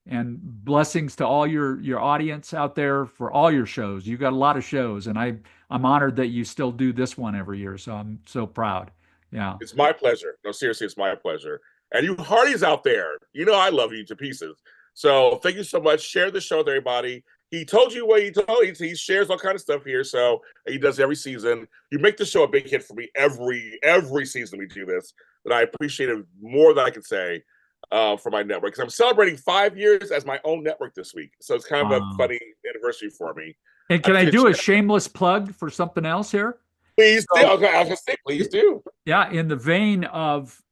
and blessings to all your audience out there for all your shows. You got a lot of shows, and I'm honored that you still do this one every year. So I'm so proud. Yeah, it's my pleasure. No, seriously, it's my pleasure. And you Hardys out there, I love you to pieces. So thank you so much. Share the show with everybody. he told you what he told you. He shares all kind of stuff here, so he does every season. You make the show a big hit for me every season we do this. And I appreciate it more than I can say for my network, because I'm celebrating 5 years as my own network this week. So it's kind of a funny anniversary for me. And can I do a shameless plug for something else here? Please do. I was going to say, please do. Yeah, in the vein of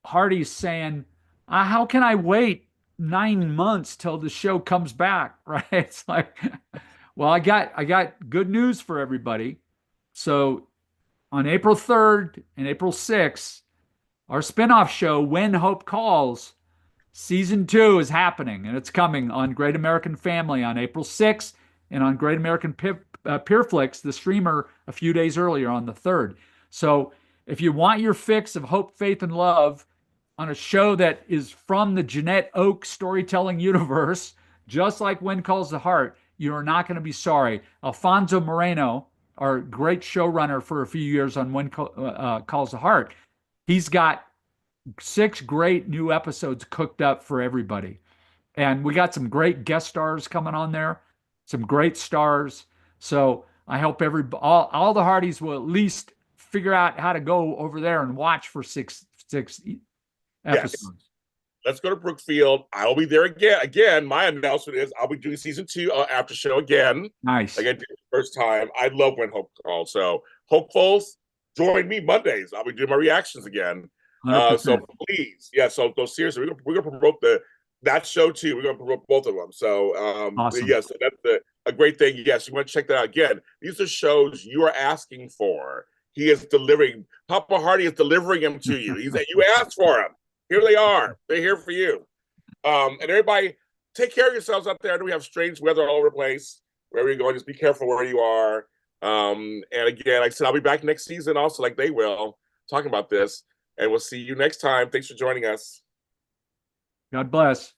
Hardy's saying, how can I wait 9 months till the show comes back? Right? It's like, well, I got good news for everybody. So on April 3rd and April 6th, our spinoff show, When Hope Calls, season 2 is happening, and it's coming on Great American Family on April 6th and on Great American Peerflix, the streamer, a few days earlier on the 3rd. So if you want your fix of hope, faith, and love on a show that is from the Jeanette Oak storytelling universe, just like When Calls the Heart, you are not going to be sorry. Alfonso Moreno, our great showrunner for a few years on When Calls the Heart, he's got 6 great new episodes cooked up for everybody. And we got some great guest stars coming on there, some great stars. So I hope all the Hardys will at least figure out how to go over there and watch for six episodes. Yes. Let's go to Brookfield. I'll be there again. Again, my announcement is I'll be doing season 2 after show again. Nice. Like I did the first time. I love When Hope Calls. So hopefuls, join me Mondays. I'll be doing my reactions again. So please, so seriously, we're gonna promote that show too. We're gonna promote both of them. So awesome. Yes, that's a great thing. Yes, you want to check that out again. These are shows you are asking for. He is delivering. Papa Hardy is delivering them to you. You asked for them. Here they are. They're here for you. And everybody, take care of yourselves out there. I know we have strange weather all over the place. Wherever you're going, just be careful where you are. And again, like I said, I'll be back next season also, like they will, talking about this. And we'll see you next time. Thanks for joining us. God bless.